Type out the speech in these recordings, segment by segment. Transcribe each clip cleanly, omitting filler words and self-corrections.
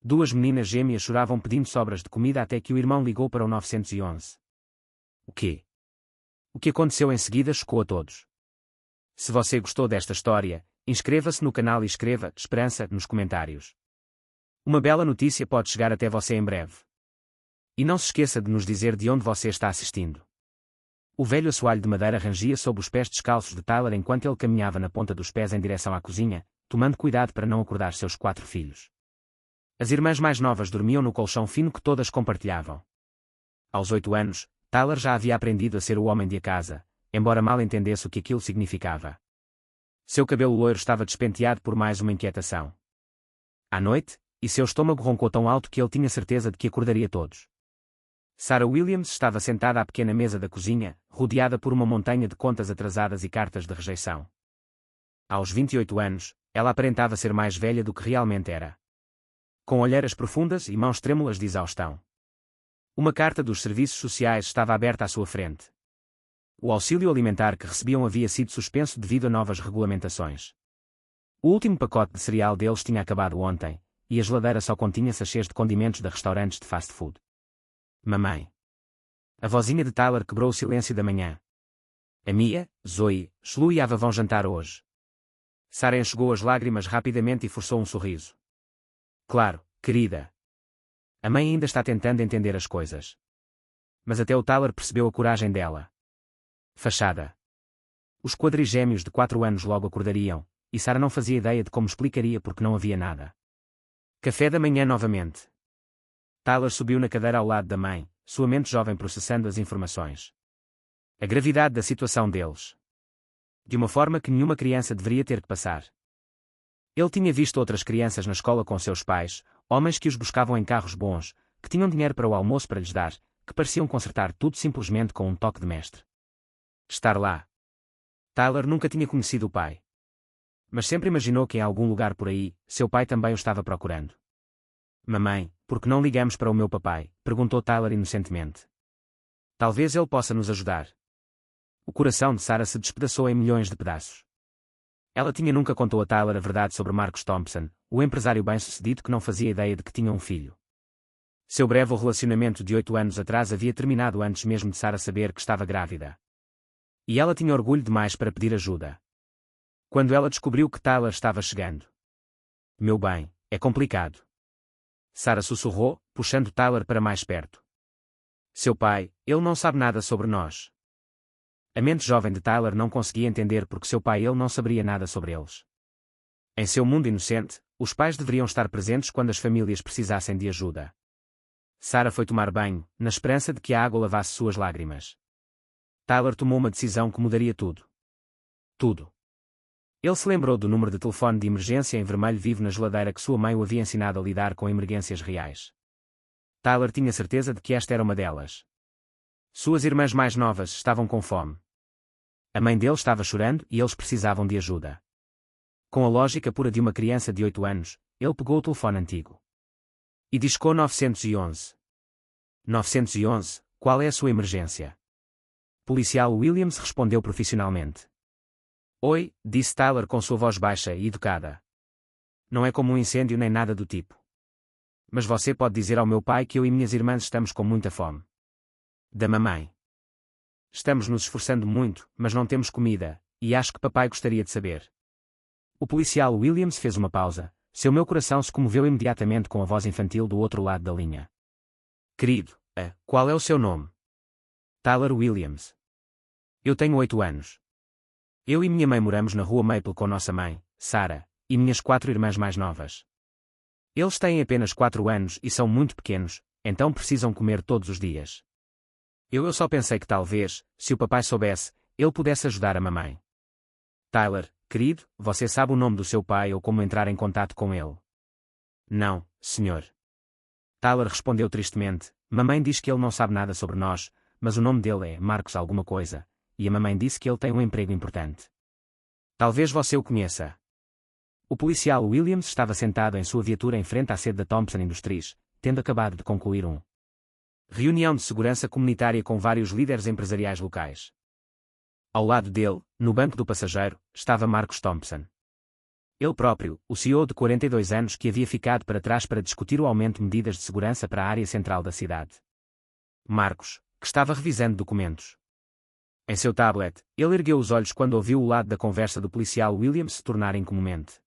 Duas meninas gêmeas choravam pedindo sobras de comida até que o irmão ligou para o 911. O quê? O que aconteceu em seguida chocou a todos. Se você gostou desta história, inscreva-se no canal e escreva "Esperança" nos comentários. Uma bela notícia pode chegar até você em breve. E não se esqueça de nos dizer de onde você está assistindo. O velho assoalho de madeira rangia sob os pés descalços de Tyler enquanto ele caminhava na ponta dos pés em direção à cozinha, tomando cuidado para não acordar seus 4 filhos. As irmãs mais novas dormiam no colchão fino que todas compartilhavam. Aos 8 anos, Tyler já havia aprendido a ser o homem de casa, embora mal entendesse o que aquilo significava. Seu cabelo loiro estava despenteado por mais uma inquietação. À noite, e seu estômago roncou tão alto que ele tinha certeza de que acordaria todos. Sarah Williams estava sentada à pequena mesa da cozinha, rodeada por uma montanha de contas atrasadas e cartas de rejeição. Aos 28 anos, ela aparentava ser mais velha do que realmente era. Com olheiras profundas e mãos trêmulas de exaustão. Uma carta dos serviços sociais estava aberta à sua frente. O auxílio alimentar que recebiam havia sido suspenso devido a novas regulamentações. O último pacote de cereal deles tinha acabado ontem, e a geladeira só continha sachês de condimentos de restaurantes de fast food. Mamãe. A vozinha de Tyler quebrou o silêncio da manhã. A Mia, Zoe, Shlu e Ava vão jantar hoje. Sarah enxugou as lágrimas rapidamente e forçou um sorriso. Claro, querida. A mãe ainda está tentando entender as coisas. Mas até o Tyler percebeu a coragem dela. Fachada. Os quadrigêmeos de 4 anos logo acordariam, e Sarah não fazia ideia de como explicaria porque não havia nada. Café da manhã novamente. Tyler subiu na cadeira ao lado da mãe, sua mente jovem processando as informações. A gravidade da situação deles. De uma forma que nenhuma criança deveria ter que passar. Ele tinha visto outras crianças na escola com seus pais, homens que os buscavam em carros bons, que tinham dinheiro para o almoço para lhes dar, que pareciam consertar tudo simplesmente com um toque de mestre. Estar lá. Tyler nunca tinha conhecido o pai. Mas sempre imaginou que em algum lugar por aí, seu pai também o estava procurando. Mamãe, por que não ligamos para o meu papai? Perguntou Tyler inocentemente. Talvez ele possa nos ajudar. O coração de Sarah se despedaçou em milhões de pedaços. Ela nunca contou a Tyler a verdade sobre Marcus Thompson, o empresário bem-sucedido que não fazia ideia de que tinha um filho. Seu breve relacionamento de 8 anos atrás havia terminado antes mesmo de Sarah saber que estava grávida. E ela tinha orgulho demais para pedir ajuda. Quando ela descobriu que Tyler estava chegando. Meu bem, é complicado. Sarah sussurrou, puxando Tyler para mais perto. Seu pai, ele não sabe nada sobre nós. A mente jovem de Tyler não conseguia entender porque seu pai ele não saberia nada sobre eles. Em seu mundo inocente, os pais deveriam estar presentes quando as famílias precisassem de ajuda. Sarah foi tomar banho, na esperança de que a água lavasse suas lágrimas. Tyler tomou uma decisão que mudaria tudo. Tudo. Ele se lembrou do número de telefone de emergência em vermelho vivo na geladeira que sua mãe o havia ensinado a lidar com emergências reais. Tyler tinha certeza de que esta era uma delas. Suas irmãs mais novas estavam com fome. A mãe dele estava chorando e eles precisavam de ajuda. Com a lógica pura de uma criança de 8 anos, ele pegou o telefone antigo. E discou 911. 911, qual é a sua emergência? Policial Williams respondeu profissionalmente. Oi, disse Tyler com sua voz baixa e educada. Não é como um incêndio nem nada do tipo. Mas você pode dizer ao meu pai que eu e minhas irmãs estamos com muita fome. Da mamãe. Estamos nos esforçando muito, mas não temos comida, e acho que papai gostaria de saber. O policial Williams fez uma pausa, meu coração se comoveu imediatamente com a voz infantil do outro lado da linha. Querido, qual é o seu nome? Tyler Williams. Eu tenho 8 anos. Eu e minha mãe moramos na rua Maple com nossa mãe, Sarah, e minhas 4 irmãs mais novas. Eles têm apenas 4 anos e são muito pequenos, então precisam comer todos os dias. Eu só pensei que talvez, se o papai soubesse, ele pudesse ajudar a mamãe. Tyler, querido, você sabe o nome do seu pai ou como entrar em contato com ele? Não, senhor. Tyler respondeu tristemente, mamãe diz que ele não sabe nada sobre nós, mas o nome dele é Marcos alguma coisa, e a mamãe disse que ele tem um emprego importante. Talvez você o conheça. O policial Williams estava sentado em sua viatura em frente à sede da Thompson Industries, tendo acabado de concluir reunião de segurança comunitária com vários líderes empresariais locais. Ao lado dele, no banco do passageiro, estava Marcus Thompson. Ele próprio, o CEO de 42 anos que havia ficado para trás para discutir o aumento de medidas de segurança para a área central da cidade. Marcos, que estava revisando documentos. Em seu tablet, ele ergueu os olhos quando ouviu o lado da conversa do policial Williams se tornar incomumente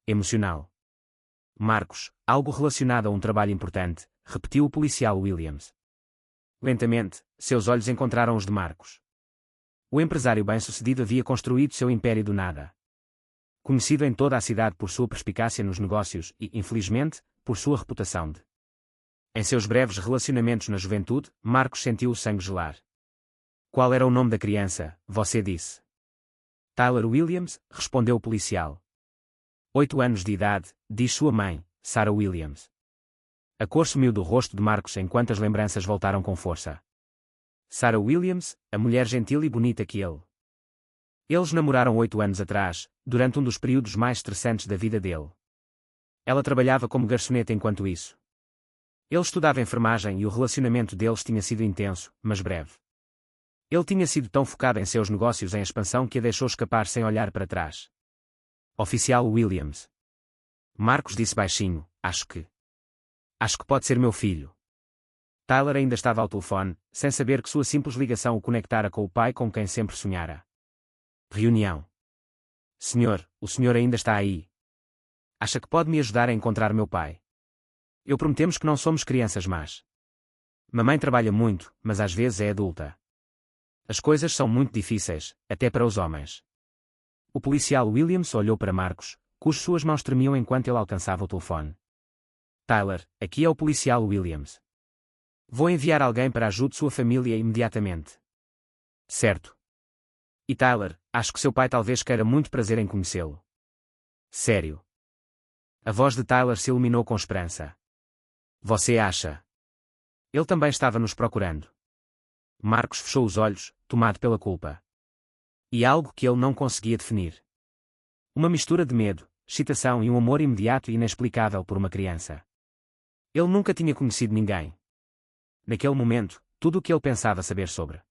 emocional. Marcos, algo relacionado a um trabalho importante, repetiu o policial Williams. Lentamente, seus olhos encontraram os de Marcos. O empresário bem-sucedido havia construído seu império do nada. Conhecido em toda a cidade por sua perspicácia nos negócios e, infelizmente, por sua reputação de. Em seus breves relacionamentos na juventude, Marcos sentiu o sangue gelar. Qual era o nome da criança, você disse? Tyler Williams, respondeu o policial. 8 anos de idade, diz sua mãe, Sarah Williams. A cor sumiu do rosto de Marcos enquanto as lembranças voltaram com força. Sarah Williams, a mulher gentil e bonita que ele. Eles namoraram 8 anos atrás, durante um dos períodos mais estressantes da vida dele. Ela trabalhava como garçonete enquanto isso. Ele estudava enfermagem e o relacionamento deles tinha sido intenso, mas breve. Ele tinha sido tão focado em seus negócios em expansão que a deixou escapar sem olhar para trás. Oficial Williams. Marcos disse baixinho, acho que pode ser meu filho. Tyler ainda estava ao telefone, sem saber que sua simples ligação o conectara com o pai com quem sempre sonhara. Reunião. Senhor, o senhor ainda está aí. Acha que pode me ajudar a encontrar meu pai? Eu prometemos que não somos crianças más. Mamãe trabalha muito, mas às vezes é adulta. As coisas são muito difíceis, até para os homens. O policial Williams olhou para Marcos, cujas suas mãos tremiam enquanto ele alcançava o telefone. Tyler, aqui é o policial Williams. Vou enviar alguém para ajudar sua família imediatamente. Certo. E Tyler, acho que seu pai talvez queira muito prazer em conhecê-lo. Sério. A voz de Tyler se iluminou com esperança. Você acha? Ele também estava nos procurando. Marcos fechou os olhos, tomado pela culpa. E algo que ele não conseguia definir. Uma mistura de medo, excitação e um amor imediato e inexplicável por uma criança. Ele nunca tinha conhecido ninguém. Naquele momento, tudo o que ele pensava saber sobre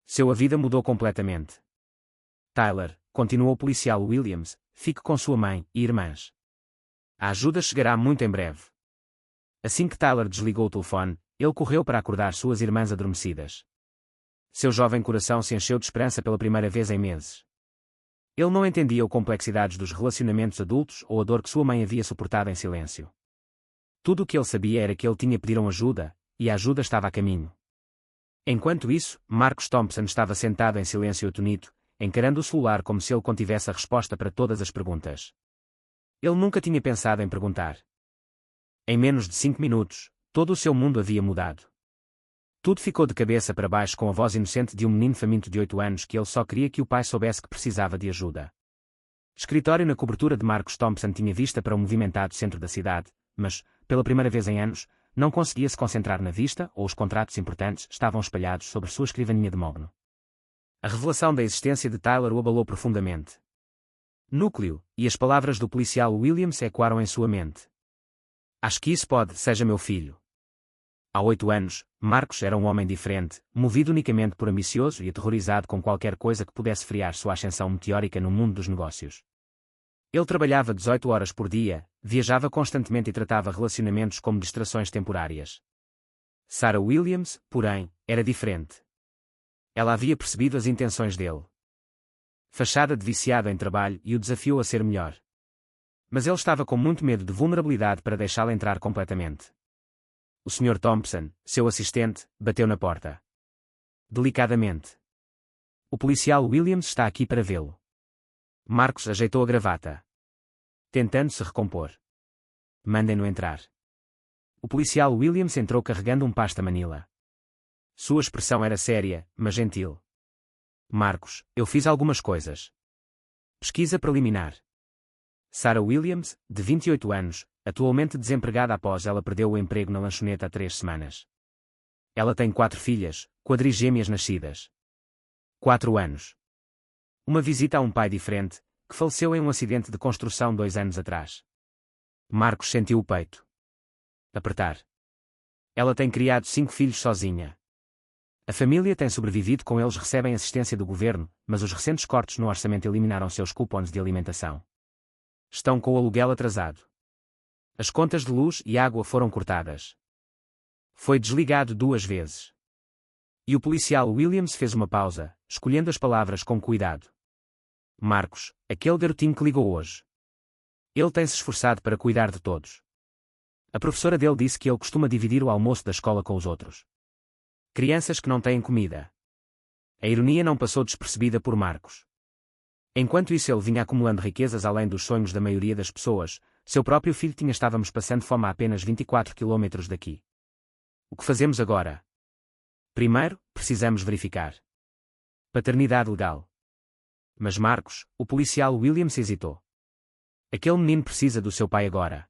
sua vida mudou completamente. Tyler, continuou o policial Williams, fique com sua mãe e irmãs. A ajuda chegará muito em breve. Assim que Tyler desligou o telefone, ele correu para acordar suas irmãs adormecidas. Seu jovem coração se encheu de esperança pela primeira vez em meses. Ele não entendia as complexidades dos relacionamentos adultos ou a dor que sua mãe havia suportado em silêncio. Tudo o que ele sabia era que ele tinha pedido ajuda, e a ajuda estava a caminho. Enquanto isso, Marcos Thompson estava sentado em silêncio atonito, encarando o celular como se ele contivesse a resposta para todas as perguntas. Ele nunca tinha pensado em perguntar. Em menos de 5 minutos, todo o seu mundo havia mudado. Tudo ficou de cabeça para baixo com a voz inocente de um menino faminto de 8 anos que ele só queria que o pai soubesse que precisava de ajuda. Escritório na cobertura de Marcos Thompson tinha vista para o movimentado centro da cidade, mas, pela primeira vez em anos, não conseguia se concentrar na vista ou os contratos importantes estavam espalhados sobre sua escrivaninha de mogno. A revelação da existência de Tyler o abalou profundamente. Núcleo, e as palavras do policial Williams ecoaram em sua mente. Acho que isso seja meu filho. Há 8 anos, Marcos era um homem diferente, movido unicamente por ambicioso e aterrorizado com qualquer coisa que pudesse frear sua ascensão meteórica no mundo dos negócios. Ele trabalhava 18 horas por dia, viajava constantemente e tratava relacionamentos como distrações temporárias. Sarah Williams, porém, era diferente. Ela havia percebido as intenções dele. Fachada de viciado em trabalho e o desafiou a ser melhor. Mas ele estava com muito medo de vulnerabilidade para deixá-la entrar completamente. O Sr. Thompson, seu assistente, bateu na porta. Delicadamente. O policial Williams está aqui para vê-lo. Marcos ajeitou a gravata. Tentando se recompor. Mandem-no entrar. O policial Williams entrou carregando um pasta-manila. Sua expressão era séria, mas gentil. Marcos, eu fiz algumas coisas. Pesquisa preliminar. Sarah Williams, de 28 anos, atualmente desempregada após ela perdeu o emprego na lanchonete há 3 semanas. Ela tem 4 filhas, quadrigêmeas nascidas. 4 anos. Uma visita a um pai diferente, que faleceu em um acidente de construção 2 anos atrás. Marcos sentiu o peito apertar. Ela tem criado 5 filhos sozinha. A família tem sobrevivido com eles recebem assistência do governo, mas os recentes cortes no orçamento eliminaram seus cupons de alimentação. Estão com o aluguel atrasado. As contas de luz e água foram cortadas. Foi desligado 2 vezes. E o policial Williams fez uma pausa, escolhendo as palavras com cuidado. Marcos, aquele garotinho que ligou hoje. Ele tem se esforçado para cuidar de todos. A professora dele disse que ele costuma dividir o almoço da escola com os outros. Crianças que não têm comida. A ironia não passou despercebida por Marcos. Enquanto isso ele vinha acumulando riquezas além dos sonhos da maioria das pessoas, seu próprio filho tinha. Estávamos passando fome a apenas 24 quilômetros daqui. O que fazemos agora? Primeiro, precisamos verificar. Paternidade legal. Mas Marcos, o policial Williams hesitou. Aquele menino precisa do seu pai agora.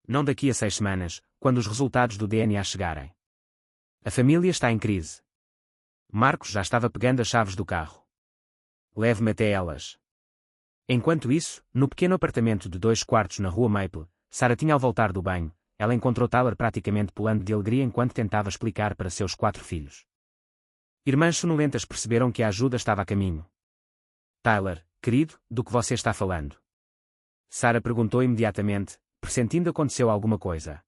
Não daqui a 6 semanas, quando os resultados do DNA chegarem. A família está em crise. Marcos já estava pegando as chaves do carro. Leve-me até elas. Enquanto isso, no pequeno apartamento de 2 quartos na rua Maple, Sarah tinha ao voltar do banho, ela encontrou Tyler praticamente pulando de alegria enquanto tentava explicar para seus 4 filhos. Irmãs sonolentas perceberam que a ajuda estava a caminho. Tyler, querido, do que você está falando? Sarah perguntou imediatamente, pressentindo aconteceu alguma coisa.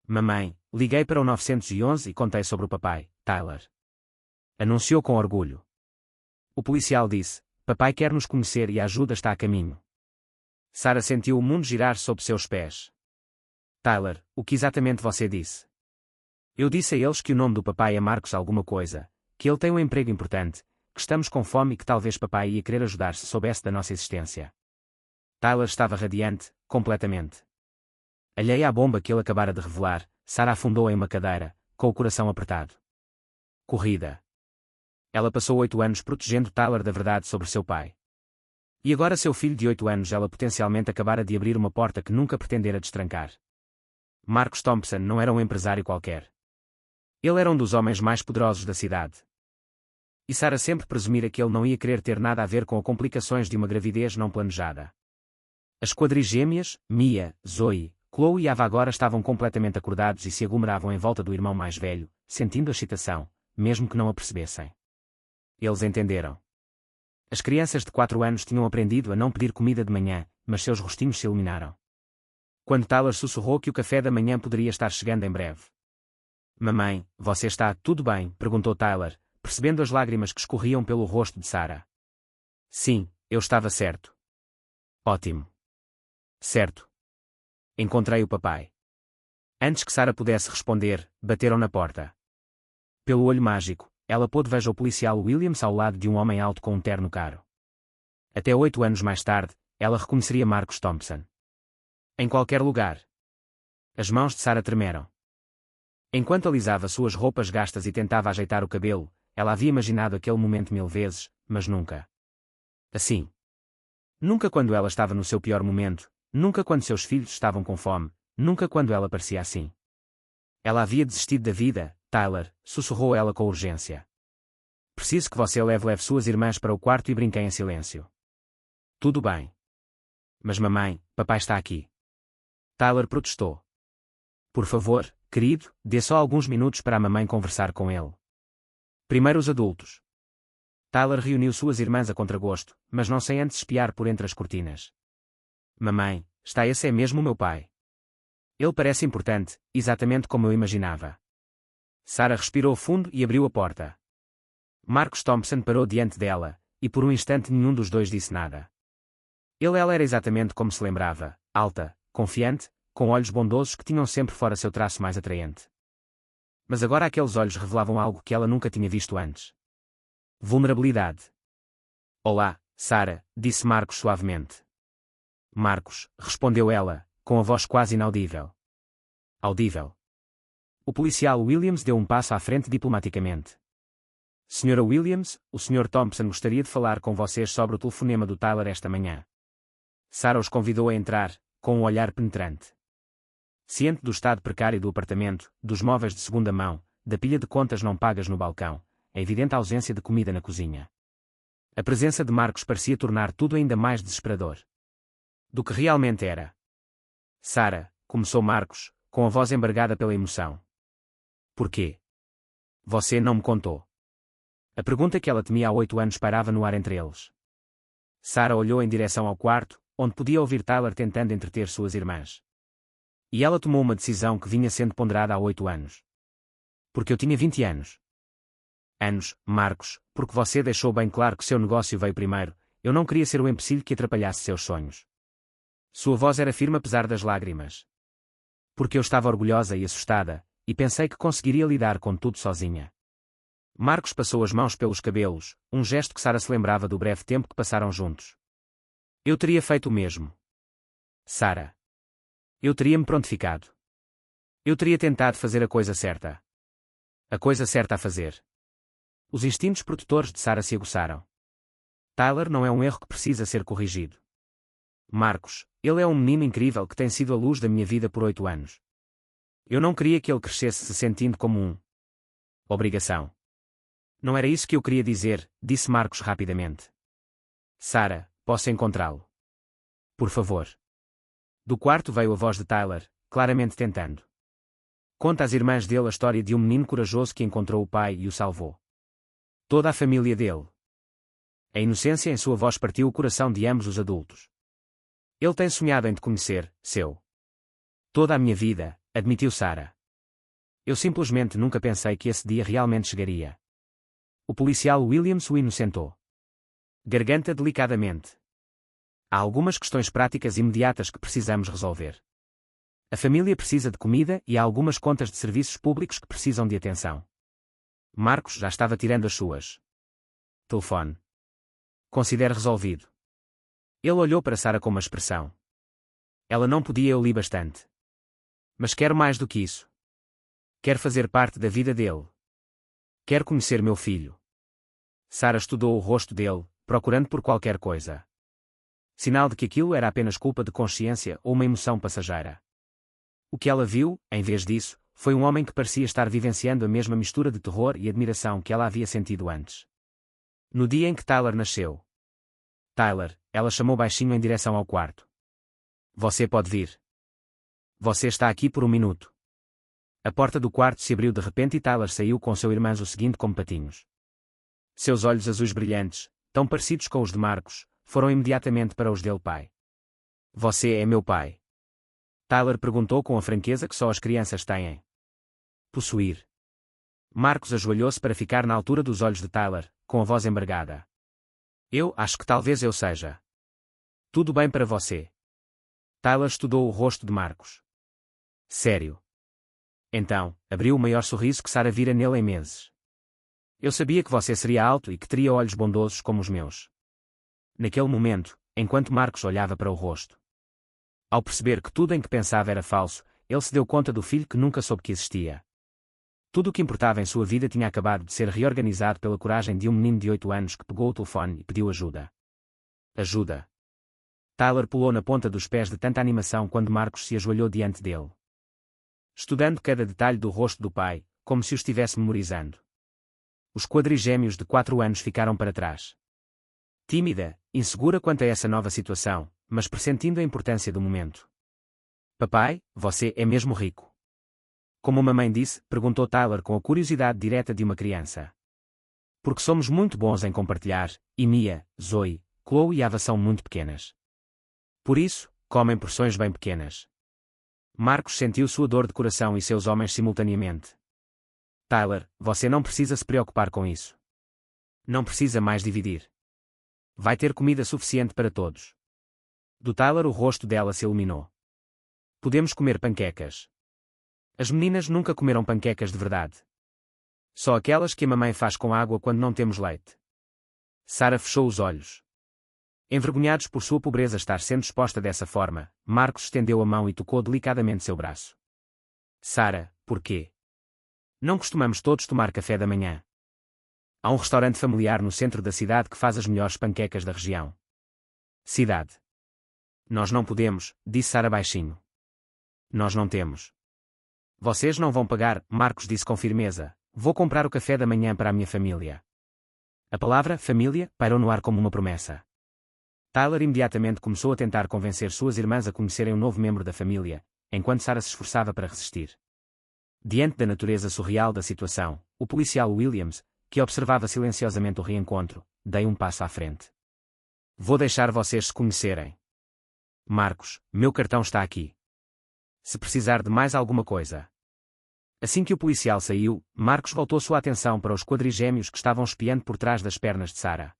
Mamãe, liguei para o 911 e contei sobre o papai, Tyler. Anunciou com orgulho. O policial disse, papai quer nos conhecer e a ajuda está a caminho. Sarah sentiu o mundo girar sob seus pés. Tyler, o que exatamente você disse? Eu disse a eles que o nome do papai é Marcos alguma coisa, que ele tem um emprego importante, que estamos com fome e que talvez papai ia querer ajudar se soubesse da nossa existência. Tyler estava radiante, completamente. Alheia à bomba que ele acabara de revelar, Sarah afundou em uma cadeira, com o coração apertado. Corrida. Ela passou 8 anos protegendo Tyler da verdade sobre seu pai. E agora seu filho de 8 anos ela potencialmente acabara de abrir uma porta que nunca pretendera destrancar. Marcos Thompson não era um empresário qualquer. Ele era um dos homens mais poderosos da cidade. E Sarah sempre presumira que ele não ia querer ter nada a ver com as complicações de uma gravidez não planejada. As quadrigêmeas, Mia, Zoe, Chloe e Ava agora estavam completamente acordados e se aglomeravam em volta do irmão mais velho, sentindo a excitação, mesmo que não a percebessem. Eles entenderam. As crianças de 4 anos tinham aprendido a não pedir comida de manhã, mas seus rostinhos se iluminaram. Quando Tyler sussurrou que o café da manhã poderia estar chegando em breve. Mamãe, você está tudo bem? Perguntou Tyler, percebendo as lágrimas que escorriam pelo rosto de Sarah. Sim, eu estava certo. Ótimo. Certo. Encontrei o papai. Antes que Sarah pudesse responder, bateram na porta. Pelo olho mágico, ela pôde ver o policial Williams ao lado de um homem alto com um terno caro. Até 8 anos mais tarde, ela reconheceria Marcos Thompson. Em qualquer lugar. As mãos de Sarah tremeram. Enquanto alisava suas roupas gastas e tentava ajeitar o cabelo, ela havia imaginado aquele momento 1000 vezes, mas nunca. Assim. Nunca quando ela estava no seu pior momento, nunca quando seus filhos estavam com fome, nunca quando ela parecia assim. Ela havia desistido da vida, Tyler, sussurrou ela com urgência. Preciso que você leve suas irmãs para o quarto e brinquem em silêncio. Tudo bem. Mas mamãe, papai está aqui. Tyler protestou. Por favor, querido, dê só alguns minutos para a mamãe conversar com ele. Primeiro os adultos. Tyler reuniu suas irmãs a contragosto, mas não sem antes espiar por entre as cortinas. Mamãe, esse é mesmo o meu pai. Ele parece importante, exatamente como eu imaginava. Sarah respirou fundo e abriu a porta. Marcos Thompson parou diante dela, e por um instante nenhum dos dois disse nada. Ela era exatamente como se lembrava, alta, confiante, com olhos bondosos que tinham sempre fora seu traço mais atraente. Mas agora aqueles olhos revelavam algo que ela nunca tinha visto antes. Vulnerabilidade. Olá, Sarah, disse Marcos suavemente. Marcos, respondeu ela, com a voz quase inaudível. Audível. O policial Williams deu um passo à frente diplomaticamente. Senhora Williams, o Sr. Thompson gostaria de falar com vocês sobre o telefonema do Tyler esta manhã. Sarah os convidou a entrar, com um olhar penetrante. Ciente do estado precário do apartamento, dos móveis de segunda mão, da pilha de contas não pagas no balcão, a evidente ausência de comida na cozinha. A presença de Marcos parecia tornar tudo ainda mais desesperador. Do que realmente era. Sarah, começou Marcos, com a voz embargada pela emoção. Por quê? Você não me contou. A pergunta que ela temia há 8 anos pairava no ar entre eles. Sarah olhou em direção ao quarto, onde podia ouvir Tyler tentando entreter suas irmãs. E ela tomou uma decisão que vinha sendo ponderada há 8 anos. Porque eu tinha 20 anos. Marcos, porque você deixou bem claro que seu negócio veio primeiro, eu não queria ser o empecilho que atrapalhasse seus sonhos. Sua voz era firme apesar das lágrimas. Porque eu estava orgulhosa e assustada, e pensei que conseguiria lidar com tudo sozinha. Marcos passou as mãos pelos cabelos, um gesto que Sarah se lembrava do breve tempo que passaram juntos. Eu teria feito o mesmo. Sarah. Eu teria me prontificado. Eu teria tentado fazer a coisa certa. A coisa certa a fazer. Os instintos protetores de Sarah se aguçaram. Tyler não é um erro que precisa ser corrigido. Marcos, ele é um menino incrível que tem sido a luz da minha vida por 8 anos. Eu não queria que ele crescesse se sentindo como um obrigação. Não era isso que eu queria dizer, disse Marcos rapidamente. Sarah, posso encontrá-lo? Por favor. Do quarto veio a voz de Tyler, claramente tentando. Conta às irmãs dele a história de um menino corajoso que encontrou o pai e o salvou. Toda a família dele. A inocência em sua voz partiu o coração de ambos os adultos. Ele tem sonhado em te conhecer, seu. Toda a minha vida, admitiu Sarah. Eu simplesmente nunca pensei que esse dia realmente chegaria. O policial Williams o inocentou. Garganta delicadamente. Há algumas questões práticas imediatas que precisamos resolver. A família precisa de comida e há algumas contas de serviços públicos que precisam de atenção. Marcos já estava tirando as suas. Telefone. Considere resolvido. Ele olhou para Sarah com uma expressão. Ela não podia, eu li bastante. Mas quero mais do que isso. Quero fazer parte da vida dele. Quero conhecer meu filho. Sarah estudou o rosto dele, procurando por qualquer coisa. Sinal de que aquilo era apenas culpa de consciência ou uma emoção passageira. O que ela viu, em vez disso, foi um homem que parecia estar vivenciando a mesma mistura de terror e admiração que ela havia sentido antes. No dia em que Tyler nasceu. Tyler, ela chamou baixinho em direção ao quarto. Você pode vir. Você está aqui por 1 minuto. A porta do quarto se abriu de repente e Tyler saiu com seu irmão seguindo como patinhos. Seus olhos azuis brilhantes, tão parecidos com os de Marcos, foram imediatamente para os dele pai. Você é meu pai? Tyler perguntou com a franqueza que só as crianças têm. Possuir. Marcos ajoelhou-se para ficar na altura dos olhos de Tyler, com a voz embargada. Eu acho que talvez eu seja. Tudo bem para você? Tyler estudou o rosto de Marcos. Sério. Então, abriu o maior sorriso que Sarah vira nele em meses. Eu sabia que você seria alto e que teria olhos bondosos como os meus. Naquele momento, enquanto Marcos olhava para o rosto. Ao perceber que tudo em que pensava era falso, ele se deu conta do filho que nunca soube que existia. Tudo o que importava em sua vida tinha acabado de ser reorganizado pela coragem de um menino de 8 anos que pegou o telefone e pediu ajuda. Ajuda. Tyler pulou na ponta dos pés de tanta animação quando Marcos se ajoelhou diante dele. Estudando cada detalhe do rosto do pai, como se o estivesse memorizando. Os quadrigêmeos de 4 anos ficaram para trás. Tímida, insegura quanto a essa nova situação, mas pressentindo a importância do momento. Papai, você é mesmo rico? Como uma mãe disse, perguntou Tyler com a curiosidade direta de uma criança. Porque somos muito bons em compartilhar, e Mia, Zoe, Chloe e Ava são muito pequenas. Por isso, comem porções bem pequenas. Marcos sentiu sua dor de coração e seus homens simultaneamente. Tyler, você não precisa se preocupar com isso. Não precisa mais dividir. Vai ter comida suficiente para todos. Do Tyler o rosto dela se iluminou. Podemos comer panquecas. As meninas nunca comeram panquecas de verdade. Só aquelas que a mamãe faz com água quando não temos leite. Sarah fechou os olhos. Envergonhados por sua pobreza estar sendo exposta dessa forma, Marcos estendeu a mão e tocou delicadamente seu braço. Sarah, por quê? Não costumamos todos tomar café da manhã. Há um restaurante familiar no centro da cidade que faz as melhores panquecas da região. Cidade. Nós não podemos, disse Sarah baixinho. Nós não temos. Vocês não vão pagar, Marcos disse com firmeza. Vou comprar o café da manhã para a minha família. A palavra família pairou no ar como uma promessa. Tyler imediatamente começou a tentar convencer suas irmãs a conhecerem um novo membro da família, enquanto Sarah se esforçava para resistir. Diante da natureza surreal da situação, o policial Williams, que observava silenciosamente o reencontro, deu um passo à frente. Vou deixar vocês se conhecerem. Marcos, meu cartão está aqui. Se precisar de mais alguma coisa. Assim que o policial saiu, Marcos voltou sua atenção para os quadrigêmeos que estavam espiando por trás das pernas de Sarah.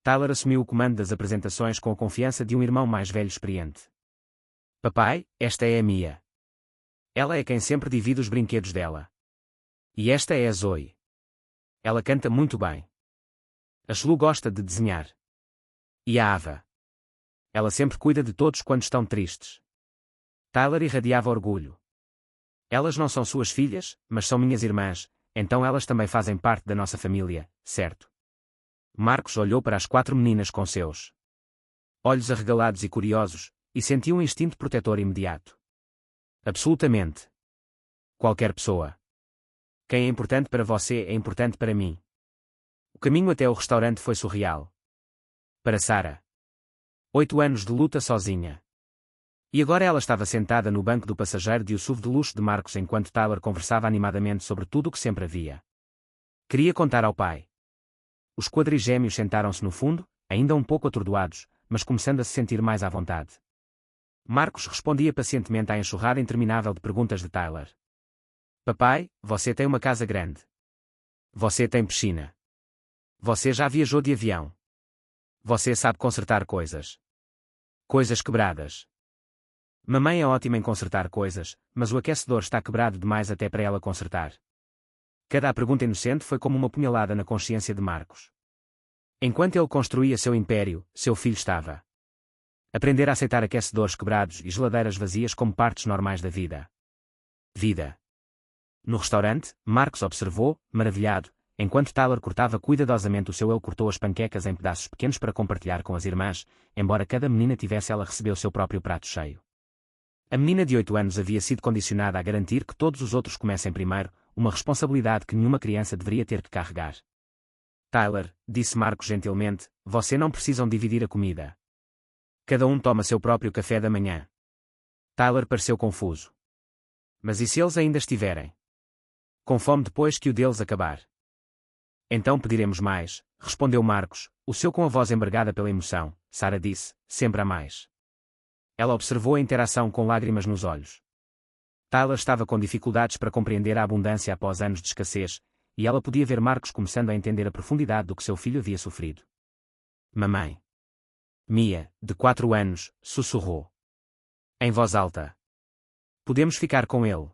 Tyler assumiu o comando das apresentações com a confiança de um irmão mais velho experiente. Papai, esta é a Mia. Ela é quem sempre divide os brinquedos dela. E esta é a Zoe. Ela canta muito bem. A Shlu gosta de desenhar. E a Ava. Ela sempre cuida de todos quando estão tristes. Tyler irradiava orgulho. Elas não são suas filhas, mas são minhas irmãs, então elas também fazem parte da nossa família, certo? Marcos olhou para as 4 meninas com seus olhos arregalados e curiosos, e sentiu um instinto protetor imediato. Absolutamente. Qualquer pessoa. Quem é importante para você é importante para mim. O caminho até o restaurante foi surreal. Para Sarah. 8 anos de luta sozinha. E agora ela estava sentada no banco do passageiro de SUV de luxo de Marcos enquanto Tyler conversava animadamente sobre tudo o que sempre havia. Queria contar ao pai. Os quadrigêmeos sentaram-se no fundo, ainda um pouco atordoados, mas começando a se sentir mais à vontade. Marcos respondia pacientemente à enxurrada interminável de perguntas de Tyler. Papai, você tem uma casa grande. Você tem piscina. Você já viajou de avião. Você sabe consertar coisas. Coisas quebradas. Mamãe é ótima em consertar coisas, mas o aquecedor está quebrado demais até para ela consertar. Cada pergunta inocente foi como uma punhalada na consciência de Marcos. Enquanto ele construía seu império, seu filho estava a aprender a aceitar aquecedores quebrados e geladeiras vazias como partes normais da vida. Vida. No restaurante, Marcos observou, maravilhado, enquanto Tyler cortava cuidadosamente o seu. Ele cortou as panquecas em pedaços pequenos para compartilhar com as irmãs, embora cada menina tivesse ela recebeu seu próprio prato cheio. A menina de 8 anos havia sido condicionada a garantir que todos os outros comessem primeiro, uma responsabilidade que nenhuma criança deveria ter que carregar. Tyler, disse Marcos gentilmente, você não precisam dividir a comida. Cada um toma seu próprio café da manhã. Tyler pareceu confuso. Mas e se eles ainda estiverem com fome depois que o deles acabar? Então pediremos mais, respondeu Marcos, o seu com a voz embargada pela emoção. Sarah disse, sempre há mais. Ela observou a interação com lágrimas nos olhos. Tyler estava com dificuldades para compreender a abundância após anos de escassez, e ela podia ver Marcos começando a entender a profundidade do que seu filho havia sofrido. Mamãe. Mia, de 4 anos, sussurrou. Em voz alta. Podemos ficar com ele.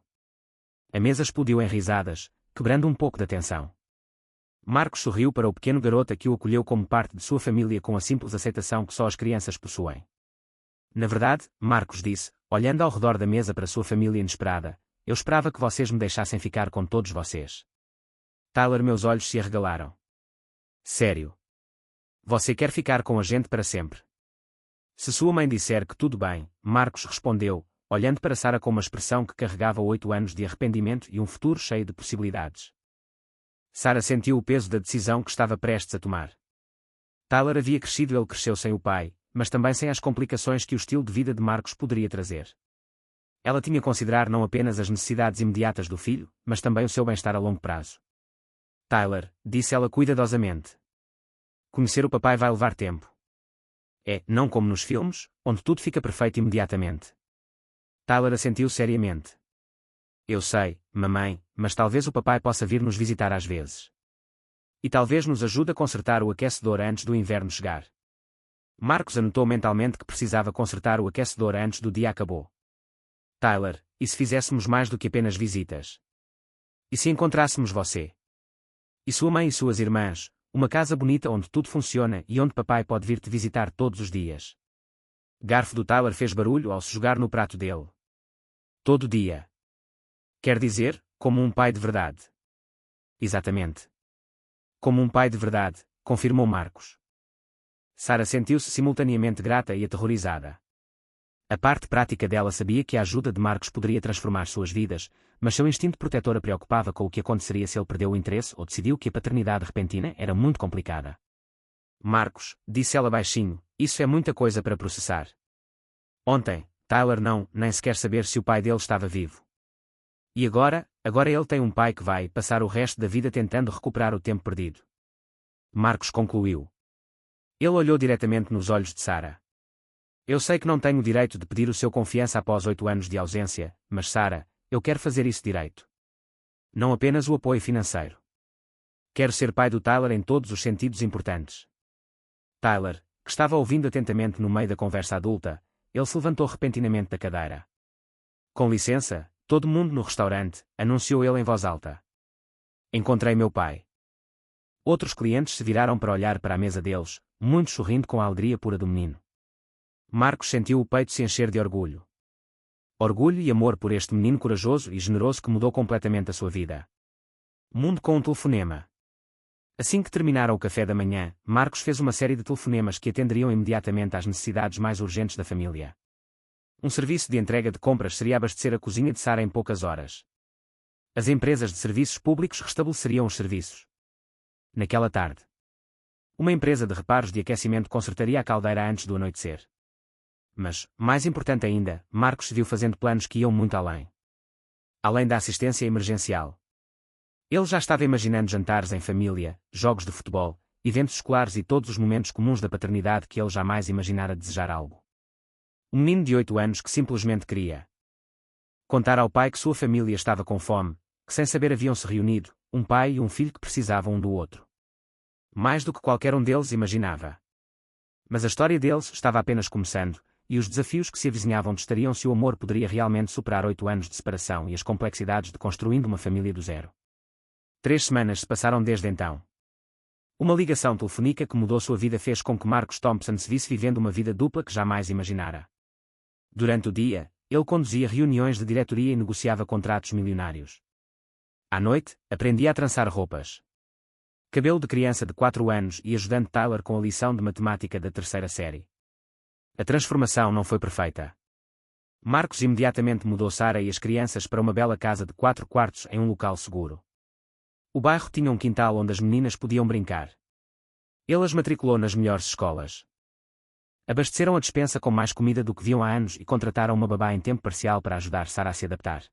A mesa explodiu em risadas, quebrando um pouco da tensão. Marcos sorriu para o pequeno garoto que o acolheu como parte de sua família com a simples aceitação que só as crianças possuem. Na verdade, Marcos disse, olhando ao redor da mesa para sua família inesperada, eu esperava que vocês me deixassem ficar com todos vocês. Tyler, meus olhos se arregalaram. Sério? Você quer ficar com a gente para sempre? Se sua mãe disser que tudo bem, Marcos respondeu, olhando para Sarah com uma expressão que carregava 8 anos de arrependimento e um futuro cheio de possibilidades. Sarah sentiu o peso da decisão que estava prestes a tomar. Tyler havia crescido, ele cresceu sem o pai, mas também sem as complicações que o estilo de vida de Marcos poderia trazer. Ela tinha que considerar não apenas as necessidades imediatas do filho, mas também o seu bem-estar a longo prazo. Tyler, disse ela cuidadosamente. Conhecer o papai vai levar tempo. É, não como nos filmes, onde tudo fica perfeito imediatamente. Tyler assentiu seriamente. Eu sei, mamãe, mas talvez o papai possa vir nos visitar às vezes. E talvez nos ajude a consertar o aquecedor antes do inverno chegar. Marcos anotou mentalmente que precisava consertar o aquecedor antes do dia acabou. Tyler, e se fizéssemos mais do que apenas visitas? E se encontrássemos você? E sua mãe e suas irmãs, uma casa bonita onde tudo funciona e onde papai pode vir te visitar todos os dias. Garfo do Tyler fez barulho ao se jogar no prato dele. Todo dia. Quer dizer, como um pai de verdade. Exatamente. Como um pai de verdade, confirmou Marcos. Sarah sentiu-se simultaneamente grata e aterrorizada. A parte prática dela sabia que a ajuda de Marcos poderia transformar suas vidas, mas seu instinto protetor a preocupava com o que aconteceria se ele perdeu o interesse ou decidiu que a paternidade repentina era muito complicada. Marcos, disse ela baixinho, isso é muita coisa para processar. Ontem, Tyler nem sequer saber se o pai dele estava vivo. E agora ele tem um pai que vai passar o resto da vida tentando recuperar o tempo perdido. Marcos concluiu. Ele olhou diretamente nos olhos de Sarah. Eu sei que não tenho o direito de pedir o seu confiança após 8 anos de ausência, mas Sarah, eu quero fazer isso direito. Não apenas o apoio financeiro. Quero ser pai do Tyler em todos os sentidos importantes. Tyler, que estava ouvindo atentamente no meio da conversa adulta, ele se levantou repentinamente da cadeira. Com licença, todo mundo no restaurante, anunciou ele em voz alta. Encontrei meu pai. Outros clientes se viraram para olhar para a mesa deles, muitos sorrindo com a alegria pura do menino. Marcos sentiu o peito se encher de orgulho. Orgulho e amor por este menino corajoso e generoso que mudou completamente a sua vida. Mundo com um telefonema. Assim que terminaram o café da manhã, Marcos fez uma série de telefonemas que atenderiam imediatamente às necessidades mais urgentes da família. Um serviço de entrega de compras seria abastecer a cozinha de Sarah em poucas horas. As empresas de serviços públicos restabeleceriam os serviços. Naquela tarde, uma empresa de reparos de aquecimento consertaria a caldeira antes do anoitecer. Mas, mais importante ainda, Marcos se viu fazendo planos que iam muito além. Além da assistência emergencial. Ele já estava imaginando jantares em família, jogos de futebol, eventos escolares e todos os momentos comuns da paternidade que ele jamais imaginara desejar algo. Um menino de 8 anos que simplesmente queria contar ao pai que sua família estava com fome, que sem saber haviam se reunido, um pai e um filho que precisavam um do outro. Mais do que qualquer um deles imaginava. Mas a história deles estava apenas começando, e os desafios que se avizinhavam testariam se o amor poderia realmente superar 8 anos de separação e as complexidades de construindo uma família do zero. 3 semanas se passaram desde então. Uma ligação telefónica que mudou sua vida fez com que Marcos Thompson se visse vivendo uma vida dupla que jamais imaginara. Durante o dia, ele conduzia reuniões de diretoria e negociava contratos milionários. À noite, aprendia a trançar roupas. Cabelo de criança de 4 anos e ajudante Tyler com a lição de matemática da 3ª série. A transformação não foi perfeita. Marcos imediatamente mudou Sarah e as crianças para uma bela casa de 4 quartos em um local seguro. O bairro tinha um quintal onde as meninas podiam brincar. Ele as matriculou nas melhores escolas. Abasteceram a despensa com mais comida do que viam há anos e contrataram uma babá em tempo parcial para ajudar Sarah a se adaptar.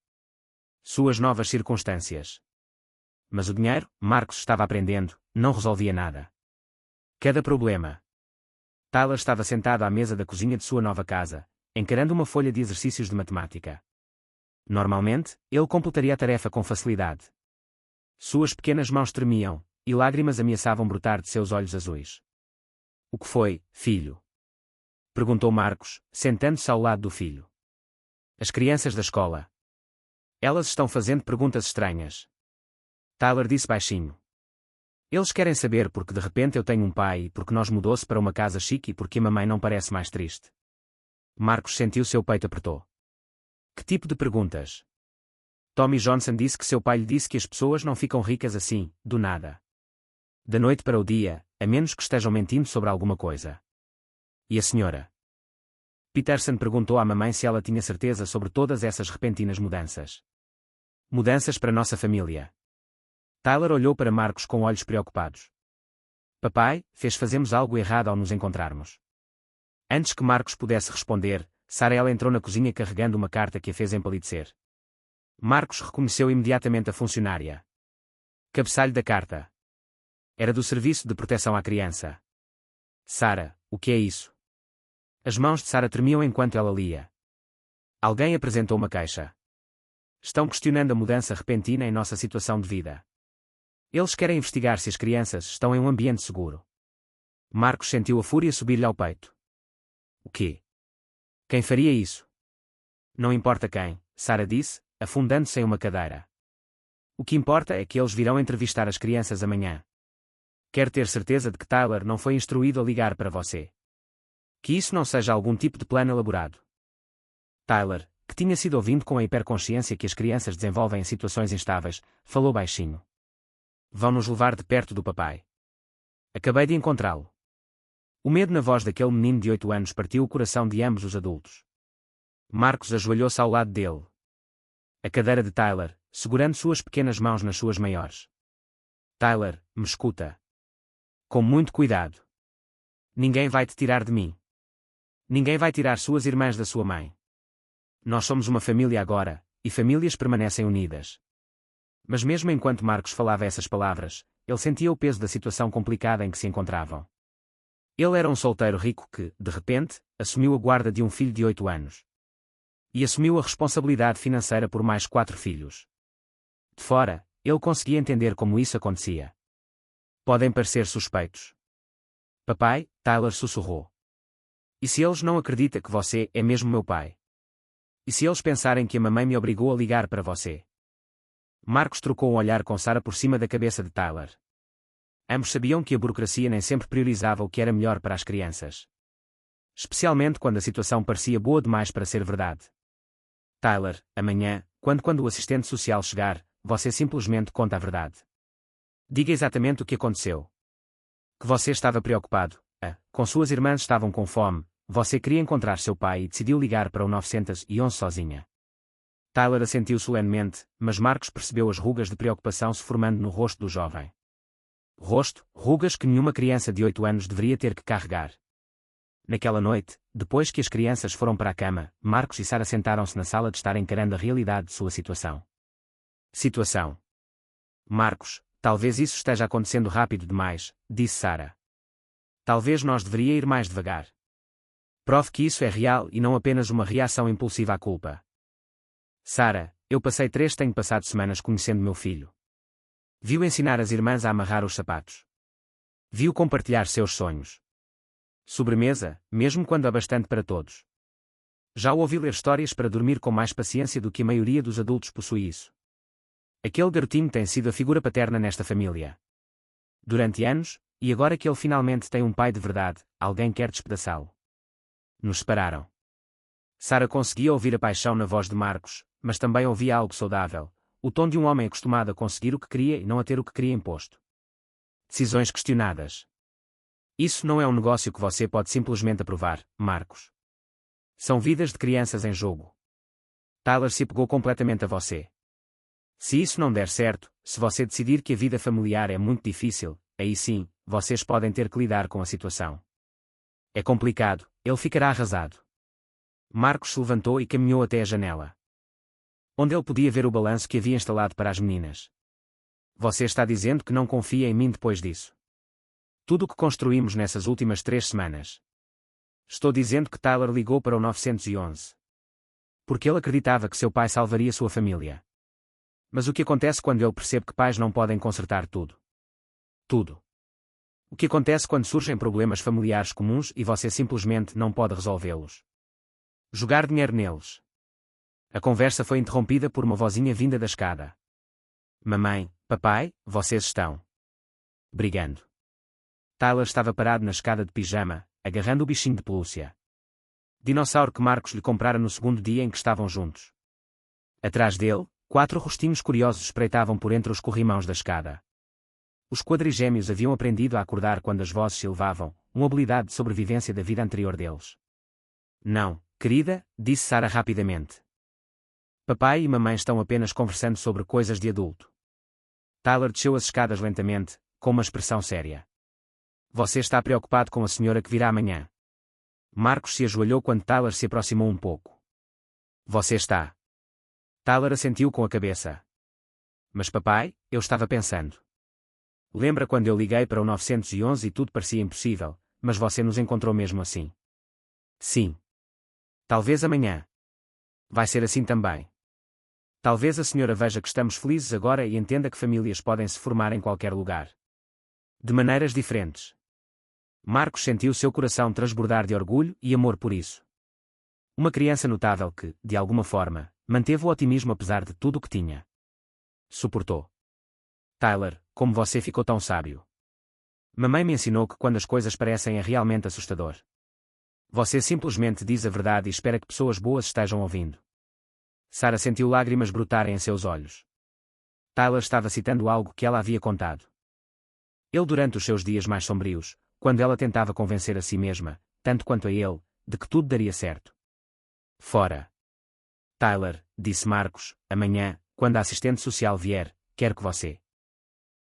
Suas novas circunstâncias. Mas o dinheiro, Marcos estava aprendendo, não resolvia nada. Cada problema. Tyler estava sentado à mesa da cozinha de sua nova casa, encarando uma folha de exercícios de matemática. Normalmente, ele completaria a tarefa com facilidade. Suas pequenas mãos tremiam, e lágrimas ameaçavam brotar de seus olhos azuis. O que foi, filho? Perguntou Marcos, sentando-se ao lado do filho. As crianças da escola. Elas estão fazendo perguntas estranhas. Tyler disse baixinho. Eles querem saber porque de repente eu tenho um pai e porque nós mudou-se para uma casa chique e porque a mamãe não parece mais triste. Marcos sentiu seu peito apertou. Que tipo de perguntas? Tommy Johnson disse que seu pai lhe disse que as pessoas não ficam ricas assim, do nada. Da noite para o dia, a menos que estejam mentindo sobre alguma coisa. E a senhora? Peterson perguntou à mamãe se ela tinha certeza sobre todas essas repentinas mudanças. Mudanças para nossa família. Tyler olhou para Marcos com olhos preocupados. Papai, fazemos algo errado ao nos encontrarmos. Antes que Marcos pudesse responder, Sarah entrou na cozinha carregando uma carta que a fez empalidecer. Marcos reconheceu imediatamente a funcionária. Cabeçalho da carta. Era do Serviço de Proteção à Criança. Sarah, o que é isso? As mãos de Sarah tremiam enquanto ela lia. Alguém apresentou uma queixa. Estão questionando a mudança repentina em nossa situação de vida. Eles querem investigar se as crianças estão em um ambiente seguro. Marcos sentiu a fúria subir-lhe ao peito. O quê? Quem faria isso? Não importa quem, Sarah disse, afundando-se em uma cadeira. O que importa é que eles virão entrevistar as crianças amanhã. Quero ter certeza de que Tyler não foi instruído a ligar para você. Que isso não seja algum tipo de plano elaborado. Tyler, que tinha sido ouvindo com a hiperconsciência que as crianças desenvolvem em situações instáveis, falou baixinho. Vão nos levar de perto do papai. Acabei de encontrá-lo. O medo na voz daquele menino de 8 anos partiu o coração de ambos os adultos. Marcos ajoelhou-se ao lado dele. A cadeira de Tyler, segurando suas pequenas mãos nas suas maiores. Tyler, me escuta. Com muito cuidado. Ninguém vai te tirar de mim. Ninguém vai tirar suas irmãs da sua mãe. Nós somos uma família agora, e famílias permanecem unidas. Mas mesmo enquanto Marcos falava essas palavras, ele sentia o peso da situação complicada em que se encontravam. Ele era um solteiro rico que, de repente, assumiu a guarda de um filho de 8 anos. E assumiu a responsabilidade financeira por mais 4 filhos. De fora, ele conseguia entender como isso acontecia. Podem parecer suspeitos. Papai, Tyler sussurrou. E se eles não acreditam que você é mesmo meu pai? E se eles pensarem que a mamãe me obrigou a ligar para você? Marcos trocou um olhar com Sarah por cima da cabeça de Tyler. Ambos sabiam que a burocracia nem sempre priorizava o que era melhor para as crianças. Especialmente quando a situação parecia boa demais para ser verdade. Tyler, amanhã, quando o assistente social chegar, você simplesmente conta a verdade. Diga exatamente o que aconteceu. Que você estava preocupado, com suas irmãs estavam com fome, você queria encontrar seu pai e decidiu ligar para o 911 sozinha. Tyler assentiu solenemente, mas Marcos percebeu as rugas de preocupação se formando no rosto do jovem. Rugas que nenhuma criança de 8 anos deveria ter que carregar. Naquela noite, depois que as crianças foram para a cama, Marcos e Sarah sentaram-se na sala de estar encarando a realidade de sua situação. Marcos, talvez isso esteja acontecendo rápido demais, disse Sarah. Talvez nós deveria ir mais devagar. Prove que isso é real e não apenas uma reação impulsiva à culpa. Sarah, tenho passado semanas conhecendo meu filho. Viu ensinar as irmãs a amarrar os sapatos. Viu compartilhar seus sonhos. Sobremesa, mesmo quando há bastante para todos. Já o ouvi ler histórias para dormir com mais paciência do que a maioria dos adultos possui isso. Aquele garotinho tem sido a figura paterna nesta família. Durante anos, e agora que ele finalmente tem um pai de verdade, alguém quer despedaçá-lo. Nos separaram. Sarah conseguia ouvir a paixão na voz de Marcos, mas também ouvia algo saudável, o tom de um homem acostumado a conseguir o que queria e não a ter o que queria imposto. Decisões questionadas. Isso não é um negócio que você pode simplesmente aprovar, Marcos. São vidas de crianças em jogo. Tyler se apegou completamente a você. Se isso não der certo, se você decidir que a vida familiar é muito difícil, aí sim, vocês podem ter que lidar com a situação. É complicado, ele ficará arrasado. Marcos se levantou e caminhou até a janela, onde ele podia ver o balanço que havia instalado para as meninas. Você está dizendo que não confia em mim depois disso? Tudo o que construímos nessas últimas 3 semanas. Estou dizendo que Tyler ligou para o 911. Porque ele acreditava que seu pai salvaria sua família. Mas o que acontece quando ele percebe que pais não podem consertar tudo? Tudo. O que acontece quando surgem problemas familiares comuns e você simplesmente não pode resolvê-los? Jogar dinheiro neles. A conversa foi interrompida por uma vozinha vinda da escada. Mamãe, papai, vocês estão brigando. Tyler estava parado na escada de pijama, agarrando o bichinho de pelúcia. Dinossauro que Marcos lhe comprara no segundo dia em que estavam juntos. Atrás dele, 4 rostinhos curiosos espreitavam por entre os corrimãos da escada. Os quadrigêmeos haviam aprendido a acordar quando as vozes se elevavam, uma habilidade de sobrevivência da vida anterior deles. Não, querida, disse Sarah rapidamente. Papai e mamãe estão apenas conversando sobre coisas de adulto. Tyler desceu as escadas lentamente, com uma expressão séria. Você está preocupado com a senhora que virá amanhã? Marcos se ajoelhou quando Tyler se aproximou um pouco. Você está. Tyler assentiu com a cabeça. Mas papai, eu estava pensando. Lembra quando eu liguei para o 911 e tudo parecia impossível, mas você nos encontrou mesmo assim? Sim. Talvez amanhã. Vai ser assim também. Talvez a senhora veja que estamos felizes agora e entenda que famílias podem se formar em qualquer lugar. De maneiras diferentes. Marcos sentiu seu coração transbordar de orgulho e amor por isso. Uma criança notável que, de alguma forma, manteve o otimismo apesar de tudo o que tinha. Suportou. Tyler, como você ficou tão sábio. Mamãe me ensinou que quando as coisas parecem é realmente assustador. Você simplesmente diz a verdade e espera que pessoas boas estejam ouvindo. Sarah sentiu lágrimas brotarem em seus olhos. Tyler estava citando algo que ela havia contado. Ele durante os seus dias mais sombrios, quando ela tentava convencer a si mesma, tanto quanto a ele, de que tudo daria certo. Fora. Tyler, disse Marcos, amanhã, quando a assistente social vier, quero que você.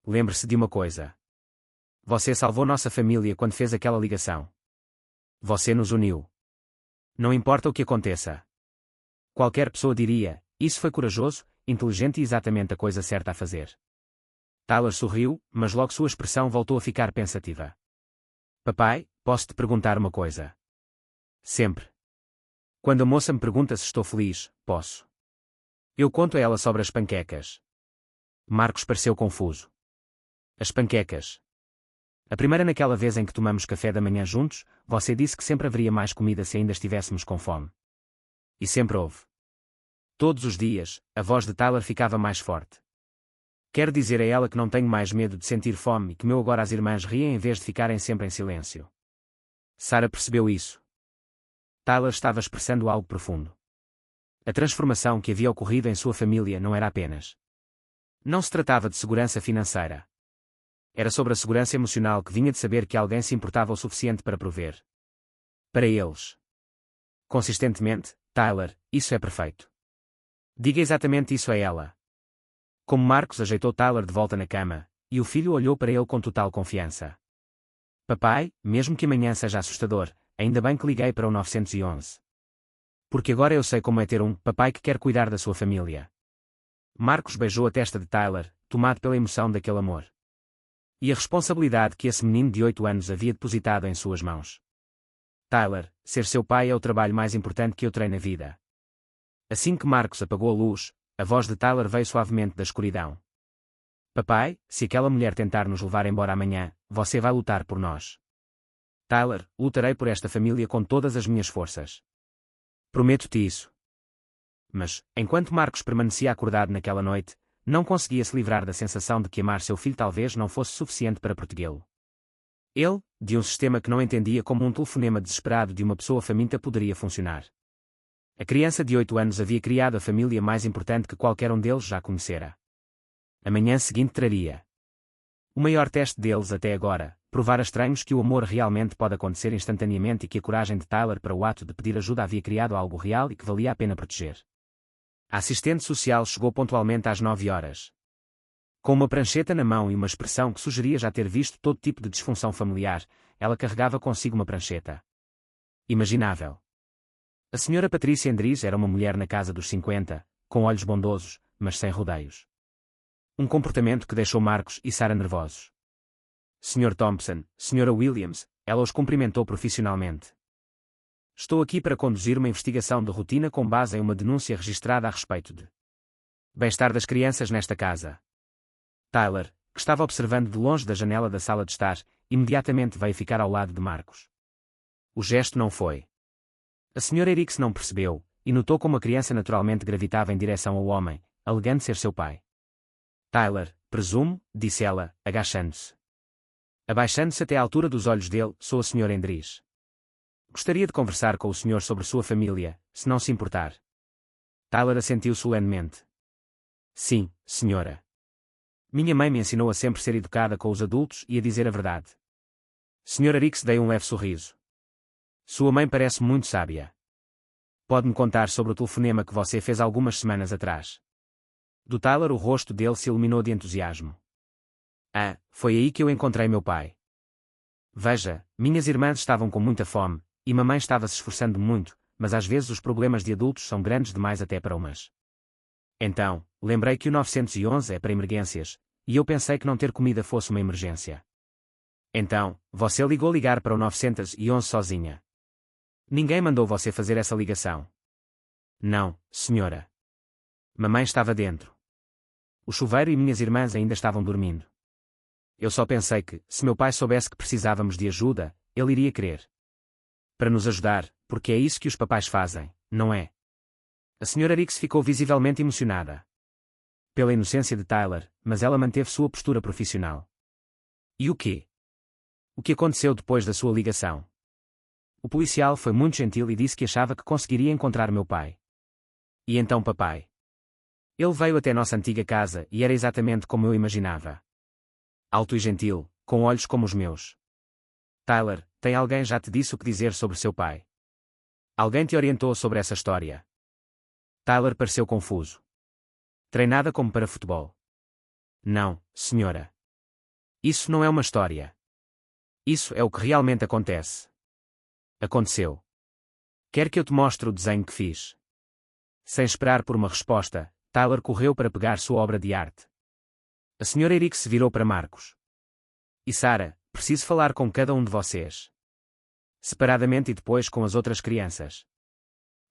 Lembre-se de uma coisa. Você salvou nossa família quando fez aquela ligação. Você nos uniu. Não importa o que aconteça. Qualquer pessoa diria, isso foi corajoso, inteligente e exatamente a coisa certa a fazer. Tyler sorriu, mas logo sua expressão voltou a ficar pensativa. Papai, posso te perguntar uma coisa? Sempre. Quando a moça me pergunta se estou feliz, posso. Eu conto a ela sobre as panquecas. Marcos pareceu confuso. As panquecas. A primeira naquela vez em que tomamos café da manhã juntos, você disse que sempre haveria mais comida se ainda estivéssemos com fome. E sempre houve. Todos os dias, a voz de Tyler ficava mais forte. Quero dizer a ela que não tenho mais medo de sentir fome e que meu agora as irmãs riem em vez de ficarem sempre em silêncio. Sarah percebeu isso. Tyler estava expressando algo profundo. A transformação que havia ocorrido em sua família não era apenas. Não se tratava de segurança financeira. Era sobre a segurança emocional que vinha de saber que alguém se importava o suficiente para prover. Para eles. Consistentemente, Tyler, isso é perfeito. Diga exatamente isso a ela. Como Marcos ajeitou Tyler de volta na cama, e o filho olhou para ele com total confiança. Papai, mesmo que amanhã seja assustador, ainda bem que liguei para o 911. Porque agora eu sei como é ter um papai que quer cuidar da sua família. Marcos beijou a testa de Tyler, tomado pela emoção daquele amor. E a responsabilidade que esse menino de 8 anos havia depositado em suas mãos. Tyler, ser seu pai é o trabalho mais importante que eu terei na vida. Assim que Marcos apagou a luz, a voz de Tyler veio suavemente da escuridão. Papai, se aquela mulher tentar nos levar embora amanhã, você vai lutar por nós. Tyler, lutarei por esta família com todas as minhas forças. Prometo-te isso. Mas, enquanto Marcos permanecia acordado naquela noite, não conseguia se livrar da sensação de que amar seu filho talvez não fosse suficiente para protegê-lo. Ele, de um sistema que não entendia como um telefonema desesperado de uma pessoa faminta poderia funcionar. A criança de 8 anos havia criado a família mais importante que qualquer um deles já conhecera. A manhã seguinte traria o maior teste deles até agora, provar a estranhos que o amor realmente pode acontecer instantaneamente e que a coragem de Tyler para o ato de pedir ajuda havia criado algo real e que valia a pena proteger. A assistente social chegou pontualmente às 9 horas. Com uma prancheta na mão e uma expressão que sugeria já ter visto todo tipo de disfunção familiar, ela carregava consigo uma prancheta. Imaginável. A senhora Patrícia Endres era uma mulher na casa dos 50, com olhos bondosos, mas sem rodeios. Um comportamento que deixou Marcos e Sarah nervosos. Sr. Thompson, Sra. Williams, ela os cumprimentou profissionalmente. Estou aqui para conduzir uma investigação de rotina com base em uma denúncia registrada a respeito de bem-estar das crianças nesta casa. Tyler, que estava observando de longe da janela da sala de estar, imediatamente veio ficar ao lado de Marcos. O gesto não foi. A Sra. Erikes não percebeu, e notou como a criança naturalmente gravitava em direção ao homem, alegando ser seu pai. Tyler, presumo, disse ela, agachando-se. Abaixando-se até à altura dos olhos dele, sou a Sra. Endres. Gostaria de conversar com o senhor sobre sua família, se não se importar. Tyler assentiu solenemente. Sim, senhora. Minha mãe me ensinou a sempre ser educada com os adultos e a dizer a verdade. Sra. Erikes deu um leve sorriso. Sua mãe parece muito sábia. Pode-me contar sobre o telefonema que você fez algumas semanas atrás? Do Tyler o rosto dele se iluminou de entusiasmo. Ah, foi aí que eu encontrei meu pai. Veja, minhas irmãs estavam com muita fome, e mamãe estava se esforçando muito, mas às vezes os problemas de adultos são grandes demais até para umas. Então, lembrei que o 911 é para emergências, e eu pensei que não ter comida fosse uma emergência. Então, você ligou ligar para o 911 sozinha. Ninguém mandou você fazer essa ligação. Não, senhora. Mamãe estava dentro. O chuveiro e minhas irmãs ainda estavam dormindo. Eu só pensei que, se meu pai soubesse que precisávamos de ajuda, ele iria querer. Para nos ajudar, porque é isso que os papais fazem, não é? A Sra. Erikes ficou visivelmente emocionada. Pela inocência de Tyler, mas ela manteve sua postura profissional. E o quê? O que aconteceu depois da sua ligação? O policial foi muito gentil e disse que achava que conseguiria encontrar meu pai. E então papai? Ele veio até nossa antiga casa e era exatamente como eu imaginava. Alto e gentil, com olhos como os meus. Tyler, tem alguém já te disse o que dizer sobre seu pai? Alguém te orientou sobre essa história? Tyler pareceu confuso. Treinada como para futebol. Não, senhora. Isso não é uma história. Isso é o que realmente acontece. Aconteceu. Quer que eu te mostre o desenho que fiz? Sem esperar por uma resposta, Tyler correu para pegar sua obra de arte. A Sra. Erikes se virou para Marcos. E Sarah, preciso falar com cada um de vocês. separadamente e depois com as outras crianças.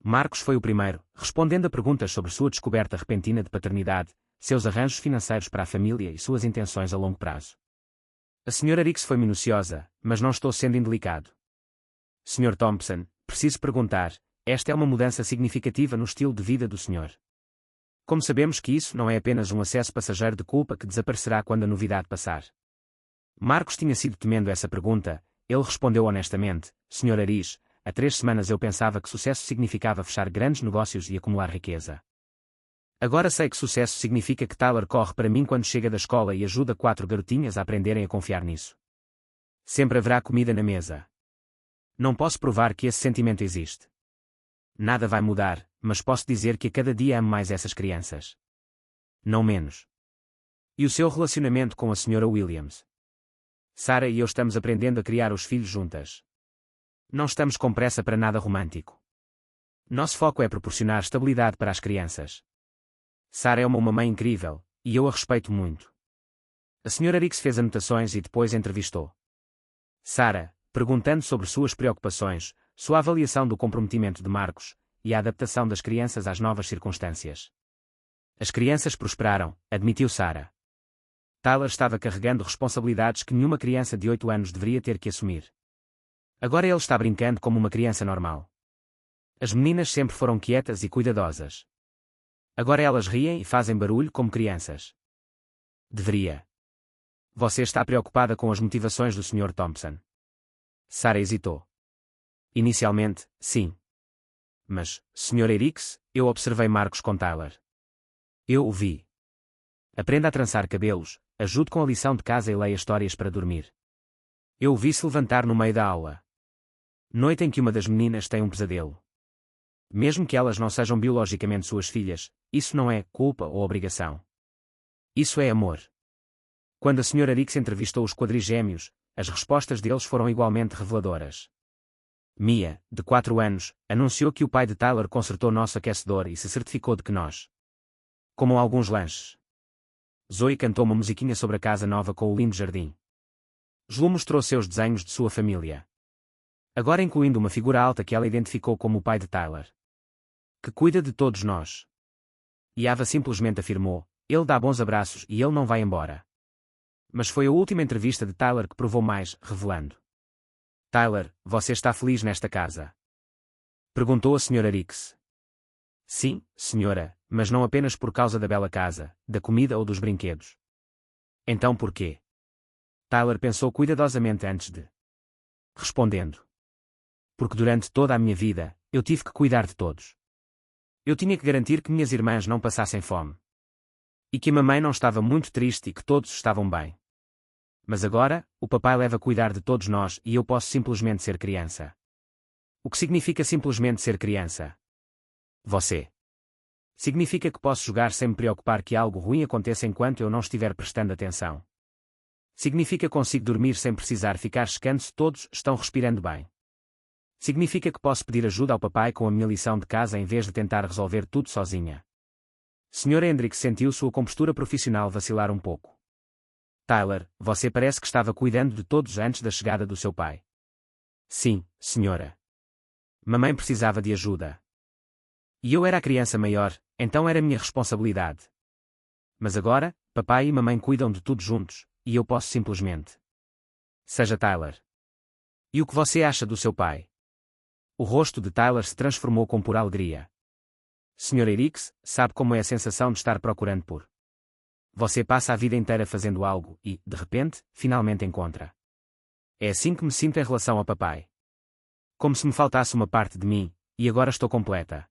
Marcos foi o primeiro, respondendo a perguntas sobre sua descoberta repentina de paternidade, seus arranjos financeiros para a família e suas intenções a longo prazo. A Sra. Rix foi minuciosa, mas não estou sendo indelicado. Sr. Thompson, preciso perguntar, esta é uma mudança significativa no estilo de vida do Sr. Como sabemos que isso não é apenas um acesso passageiro de culpa que desaparecerá quando a novidade passar? Marcos tinha sido temendo essa pergunta, ele respondeu honestamente, Sr. Aris, há 3 semanas eu pensava que sucesso significava fechar grandes negócios e acumular riqueza. Agora sei que sucesso significa que Tyler corre para mim quando chega da escola e ajuda 4 garotinhas a aprenderem a confiar nisso. Sempre haverá comida na mesa. Não posso provar que esse sentimento existe. Nada vai mudar, mas posso dizer que a cada dia amo mais essas crianças. Não menos. E o seu relacionamento com a Sra. Williams? Sarah e eu estamos aprendendo a criar os filhos juntas. Não estamos com pressa para nada romântico. Nosso foco é proporcionar estabilidade para as crianças. Sarah é uma mãe incrível, e eu a respeito muito. A Sra. Rix fez anotações e depois entrevistou Sarah, perguntando sobre suas preocupações, sua avaliação do comprometimento de Marcos, e a adaptação das crianças às novas circunstâncias. As crianças prosperaram, admitiu Sarah. Tyler estava carregando responsabilidades que nenhuma criança de 8 anos deveria ter que assumir. Agora ele está brincando como uma criança normal. As meninas sempre foram quietas e cuidadosas. Agora elas riem e fazem barulho como crianças. Deveria. Você está preocupada com as motivações do Sr. Thompson? Sarah hesitou. Inicialmente, sim. Mas, Sr. Erix, eu observei Marcos com Tyler. Eu o vi. Aprenda a trançar cabelos, ajude com a lição de casa e leia histórias para dormir. Eu o vi se levantar no meio da aula. Noite em que uma das meninas tem um pesadelo. Mesmo que elas não sejam biologicamente suas filhas, isso não é culpa ou obrigação. Isso é amor. Quando a Sra. Rix entrevistou os quadrigêmeos, as respostas deles foram igualmente reveladoras. Mia, de 4 anos, anunciou que o pai de Tyler consertou nosso aquecedor e se certificou de que nós comam alguns lanches. Zoe cantou uma musiquinha sobre a casa nova com o lindo jardim. Jlu mostrou seus desenhos de sua família. Agora incluindo uma figura alta que ela identificou como o pai de Tyler. Que cuida de todos nós. E Ava simplesmente afirmou, ele dá bons abraços e ele não vai embora. Mas foi a última entrevista de Tyler que provou mais, revelando. Tyler, você está feliz nesta casa? Perguntou a Sra. Rix. Sim, senhora, mas não apenas por causa da bela casa, da comida ou dos brinquedos. Então por quê? Tyler pensou cuidadosamente antes de respondendo. Porque durante toda a minha vida, eu tive que cuidar de todos. Eu tinha que garantir que minhas irmãs não passassem fome. E que a mamãe não estava muito triste e que todos estavam bem. Mas agora, o papai leva a cuidar de todos nós e eu posso simplesmente ser criança. O que significa simplesmente ser criança? Você. Significa que posso jogar sem me preocupar que algo ruim aconteça enquanto eu não estiver prestando atenção. Significa que consigo dormir sem precisar ficar checando se todos estão respirando bem. Significa que posso pedir ajuda ao papai com a minha lição de casa em vez de tentar resolver tudo sozinha. Sr. Hendrick sentiu sua compostura profissional vacilar um pouco. Tyler, você parece que estava cuidando de todos antes da chegada do seu pai. Sim, senhora. Mamãe precisava de ajuda. E eu era a criança maior, então era minha responsabilidade. Mas agora, papai e mamãe cuidam de tudo juntos, e eu posso simplesmente. Seja Tyler. E o que você acha do seu pai? O rosto de Tyler se transformou com pura alegria. Sr. Erix, sabe como é a sensação de estar procurando por. Você passa a vida inteira fazendo algo e, de repente, finalmente encontra. É assim que me sinto em relação ao papai. Como se me faltasse uma parte de mim, e agora estou completa.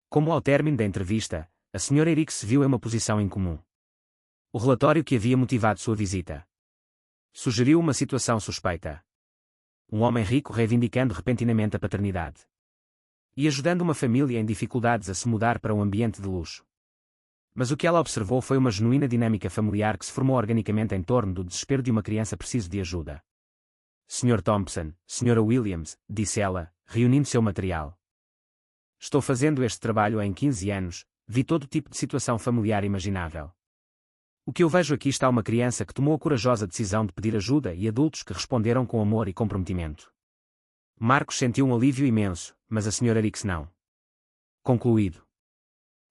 Como ao término da entrevista, a Sra. Erix se viu em uma posição incomum. O relatório que havia motivado sua visita sugeriu uma situação suspeita. Um homem rico reivindicando repentinamente a paternidade. E ajudando uma família em dificuldades a se mudar para um ambiente de luxo. Mas o que ela observou foi uma genuína dinâmica familiar que se formou organicamente em torno do desespero de uma criança preciso de ajuda. Sr. Thompson, Sra. Williams, disse ela, reunindo seu material. Estou fazendo este trabalho em 15 anos, vi todo tipo de situação familiar imaginável. O que eu vejo aqui está uma criança que tomou a corajosa decisão de pedir ajuda e adultos que responderam com amor e comprometimento. Marcos sentiu um alívio imenso, mas a Sra. Rix não. Concluído.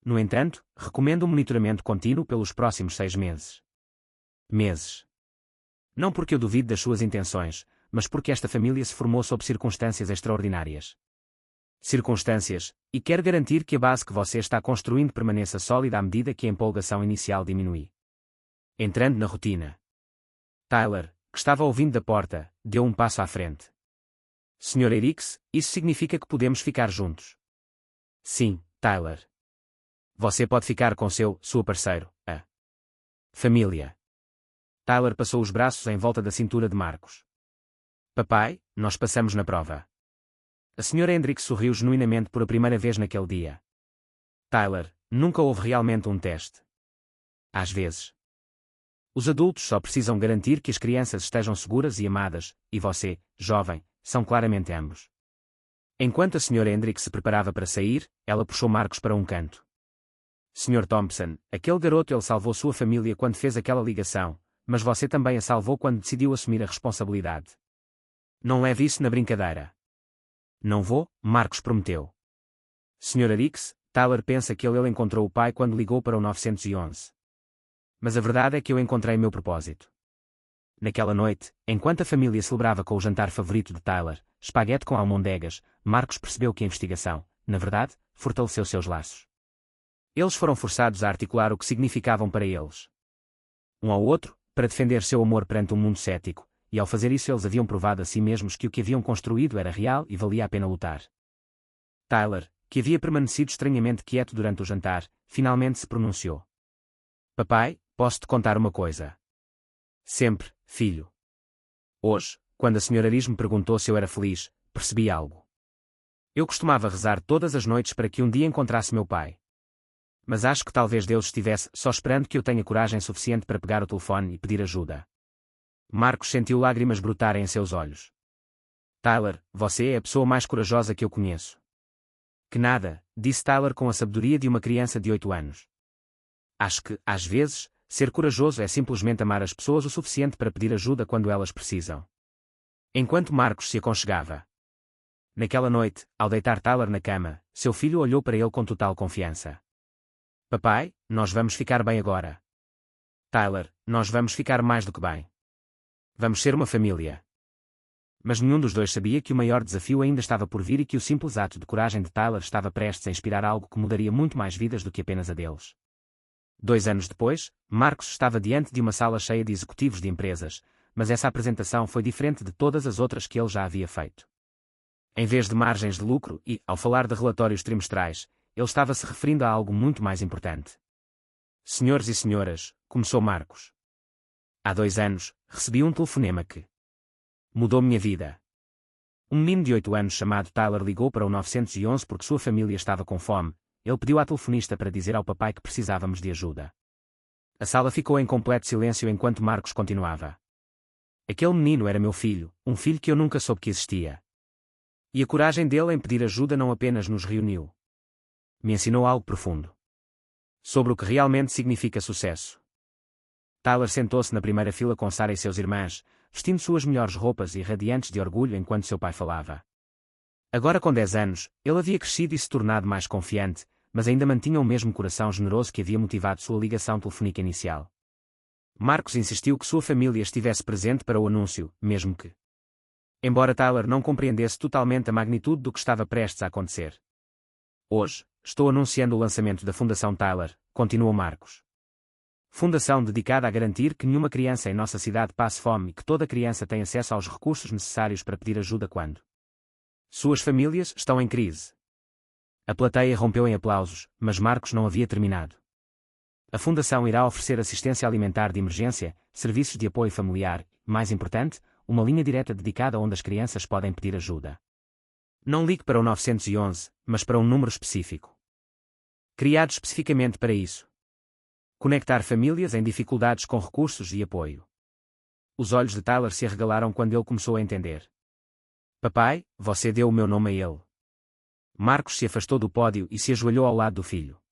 No entanto, recomendo um monitoramento contínuo pelos próximos 6 meses. Meses. Não porque eu duvide das suas intenções, mas porque esta família se formou sob circunstâncias extraordinárias. Circunstâncias, e quero garantir que a base que você está construindo permaneça sólida à medida que a empolgação inicial diminui. Entrando na rotina. Tyler, que estava ouvindo da porta, deu um passo à frente. Sr. Rix, isso significa que podemos ficar juntos. Sim, Tyler. Você pode ficar com sua parceiro, a família. Tyler passou os braços em volta da cintura de Marcos. Papai, nós passamos na prova. A Sra. Hendricks sorriu genuinamente por a primeira vez naquele dia. Tyler, nunca houve realmente um teste. Às vezes. Os adultos só precisam garantir que as crianças estejam seguras e amadas, e você, jovem, são claramente ambos. Enquanto a Sra. Hendricks se preparava para sair, ela puxou Marcos para um canto. Sr. Thompson, aquele garoto ele salvou sua família quando fez aquela ligação, mas você também a salvou quando decidiu assumir a responsabilidade. Não leve isso na brincadeira. Não vou, Marcos prometeu. Sra. Rix, Tyler pensa que ele encontrou o pai quando ligou para o 911. Mas a verdade é que eu encontrei meu propósito. Naquela noite, enquanto a família celebrava com o jantar favorito de Tyler, espaguete com almôndegas, Marcos percebeu que a investigação, na verdade, fortaleceu seus laços. Eles foram forçados a articular o que significavam para eles. Um ao outro, para defender seu amor perante um mundo cético, e ao fazer isso eles haviam provado a si mesmos que o que haviam construído era real e valia a pena lutar. Tyler, que havia permanecido estranhamente quieto durante o jantar, finalmente se pronunciou. Papai, posso te contar uma coisa? Sempre, filho. Hoje, quando a Sra. Rix me perguntou se eu era feliz, percebi algo. Eu costumava rezar todas as noites para que um dia encontrasse meu pai. Mas acho que talvez Deus estivesse só esperando que eu tenha coragem suficiente para pegar o telefone e pedir ajuda. Marcos sentiu lágrimas brotarem em seus olhos. Tyler, você é a pessoa mais corajosa que eu conheço. Que nada, disse Tyler com a sabedoria de uma criança de 8 anos. Acho que, às vezes, ser corajoso é simplesmente amar as pessoas o suficiente para pedir ajuda quando elas precisam. Enquanto Marcos se aconchegava. Naquela noite, ao deitar Tyler na cama, seu filho olhou para ele com total confiança. Papai, nós vamos ficar bem agora. Tyler, nós vamos ficar mais do que bem. Vamos ser uma família. Mas nenhum dos dois sabia que o maior desafio ainda estava por vir e que o simples ato de coragem de Tyler estava prestes a inspirar algo que mudaria muito mais vidas do que apenas a deles. 2 anos depois, Marcos estava diante de uma sala cheia de executivos de empresas, mas essa apresentação foi diferente de todas as outras que ele já havia feito. Em vez de margens de lucro e, ao falar de relatórios trimestrais, ele estava se referindo a algo muito mais importante. Senhores e senhoras, começou Marcos. Há 2 anos, recebi um telefonema que mudou minha vida. Um menino de 8 anos chamado Tyler ligou para o 911 porque sua família estava com fome. Ele pediu à telefonista para dizer ao papai que precisávamos de ajuda. A sala ficou em completo silêncio enquanto Marcos continuava. Aquele menino era meu filho, um filho que eu nunca soube que existia. E a coragem dele em pedir ajuda não apenas nos reuniu. Me ensinou algo profundo. Sobre o que realmente significa sucesso. Tyler sentou-se na primeira fila com Sarah e seus irmãos, vestindo suas melhores roupas e radiantes de orgulho enquanto seu pai falava. Agora com 10 anos, ele havia crescido e se tornado mais confiante, mas ainda mantinha o mesmo coração generoso que havia motivado sua ligação telefônica inicial. Marcos insistiu que sua família estivesse presente para o anúncio, mesmo que. Embora Tyler não compreendesse totalmente a magnitude do que estava prestes a acontecer. Hoje, estou anunciando o lançamento da Fundação Tyler, continuou Marcos. Fundação dedicada a garantir que nenhuma criança em nossa cidade passe fome e que toda criança tenha acesso aos recursos necessários para pedir ajuda quando suas famílias estão em crise. A plateia rompeu em aplausos, mas Marcos não havia terminado. A Fundação irá oferecer assistência alimentar de emergência, serviços de apoio familiar, e, mais importante, uma linha direta dedicada onde as crianças podem pedir ajuda. Não ligue para o 911, mas para um número específico. Criado especificamente para isso. Conectar famílias em dificuldades com recursos e apoio. Os olhos de Tyler se arregalaram quando ele começou a entender. Papai, você deu o meu nome a ele. Marcos se afastou do pódio e se ajoelhou ao lado do filho.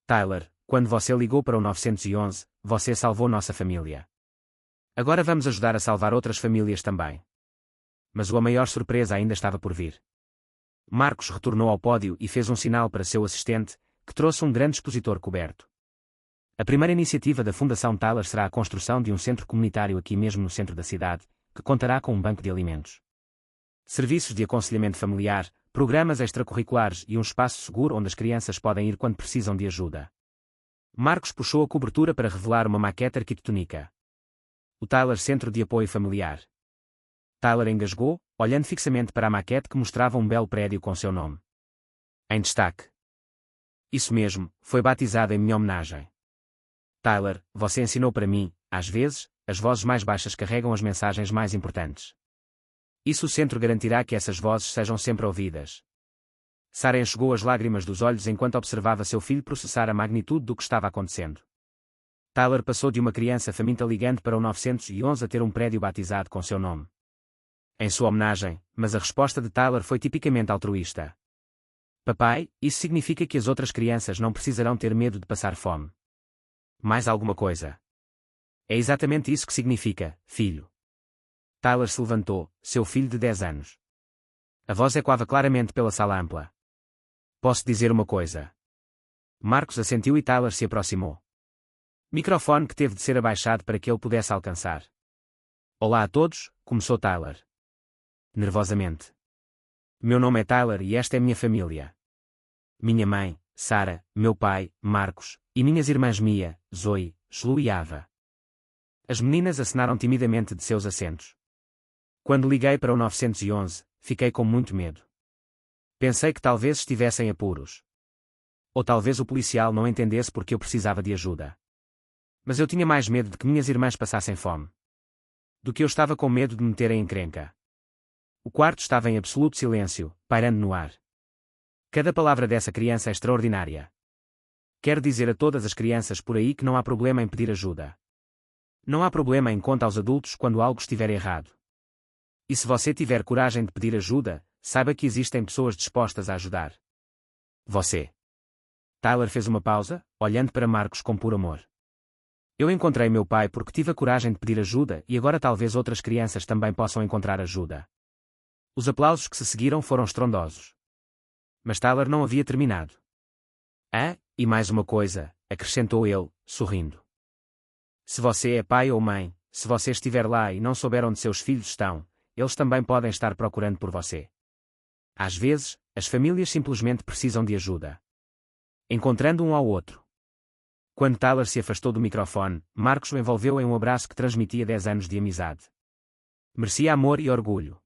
Tyler, quando você ligou para o 911, você salvou nossa família. Agora vamos ajudar a salvar outras famílias também. Mas a maior surpresa ainda estava por vir. Marcos retornou ao pódio e fez um sinal para seu assistente, que trouxe um grande expositor coberto. A primeira iniciativa da Fundação Tyler será a construção de um centro comunitário aqui mesmo no centro da cidade, que contará com um banco de alimentos, serviços de aconselhamento familiar, programas extracurriculares e um espaço seguro onde as crianças podem ir quando precisam de ajuda. Marcos puxou a cobertura para revelar uma maquete arquitetônica. O Tyler Centro de Apoio Familiar. Tyler engasgou, olhando fixamente para a maquete que mostrava um belo prédio com seu nome em destaque. Isso mesmo, foi batizado em minha homenagem. Tyler, você ensinou para mim, às vezes, as vozes mais baixas carregam as mensagens mais importantes. Isso o centro garantirá que essas vozes sejam sempre ouvidas. Sarah enxugou as lágrimas dos olhos enquanto observava seu filho processar a magnitude do que estava acontecendo. Tyler passou de uma criança faminta ligando para o 911 a ter um prédio batizado com seu nome em sua homenagem, mas a resposta de Tyler foi tipicamente altruísta. Papai, isso significa que as outras crianças não precisarão ter medo de passar fome. Mais alguma coisa? É exatamente isso que significa, filho. Tyler se levantou, seu filho de 10 anos. A voz ecoava claramente pela sala ampla. Posso dizer uma coisa? Marcos assentiu e Tyler se aproximou. Microfone que teve de ser abaixado para que ele pudesse alcançar. Olá a todos, começou Tyler. Nervosamente. Meu nome é Tyler e esta é minha família. Minha mãe, Sarah, meu pai, Marcos, e minhas irmãs Mia, Zoe, Shlu e Ava. As meninas acenaram timidamente de seus assentos. Quando liguei para o 911, fiquei com muito medo. Pensei que talvez estivessem apuros. Ou talvez o policial não entendesse porque eu precisava de ajuda. Mas eu tinha mais medo de que minhas irmãs passassem fome do que eu estava com medo de me meterem em encrenca. O quarto estava em absoluto silêncio, pairando no ar. Cada palavra dessa criança é extraordinária. Quero dizer a todas as crianças por aí que não há problema em pedir ajuda. Não há problema em contar aos adultos quando algo estiver errado. E se você tiver coragem de pedir ajuda, saiba que existem pessoas dispostas a ajudar. Você. Tyler fez uma pausa, olhando para Marcos com puro amor. Eu encontrei meu pai porque tive a coragem de pedir ajuda e agora talvez outras crianças também possam encontrar ajuda. Os aplausos que se seguiram foram estrondosos. Mas Tyler não havia terminado. Ah, e mais uma coisa, acrescentou ele, sorrindo. Se você é pai ou mãe, se você estiver lá e não souber onde seus filhos estão, eles também podem estar procurando por você. Às vezes, as famílias simplesmente precisam de ajuda. Encontrando um ao outro. Quando Tyler se afastou do microfone, Marcos o envolveu em um abraço que transmitia 10 anos de amizade. Merecia amor e orgulho.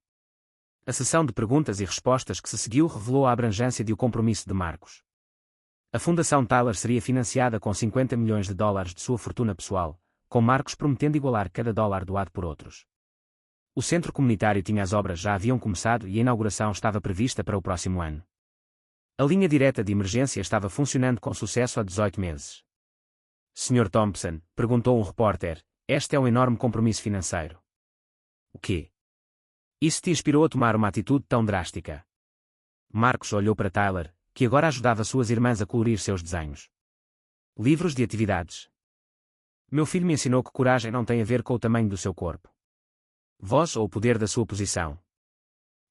A sessão de perguntas e respostas que se seguiu revelou a abrangência de o compromisso de Marcos. A Fundação Tyler seria financiada com $50 milhões de sua fortuna pessoal, com Marcos prometendo igualar cada dólar doado por outros. O centro comunitário tinha as obras já haviam começado e a inauguração estava prevista para o próximo ano. A linha direta de emergência estava funcionando com sucesso há 18 meses. Sr. Thompson, perguntou um repórter, este é um enorme compromisso financeiro. O quê? Isso te inspirou a tomar uma atitude tão drástica? Marcos olhou para Tyler, que agora ajudava suas irmãs a colorir seus desenhos. Livros de atividades. Meu filho me ensinou que coragem não tem a ver com o tamanho do seu corpo. Voz ou o poder da sua posição.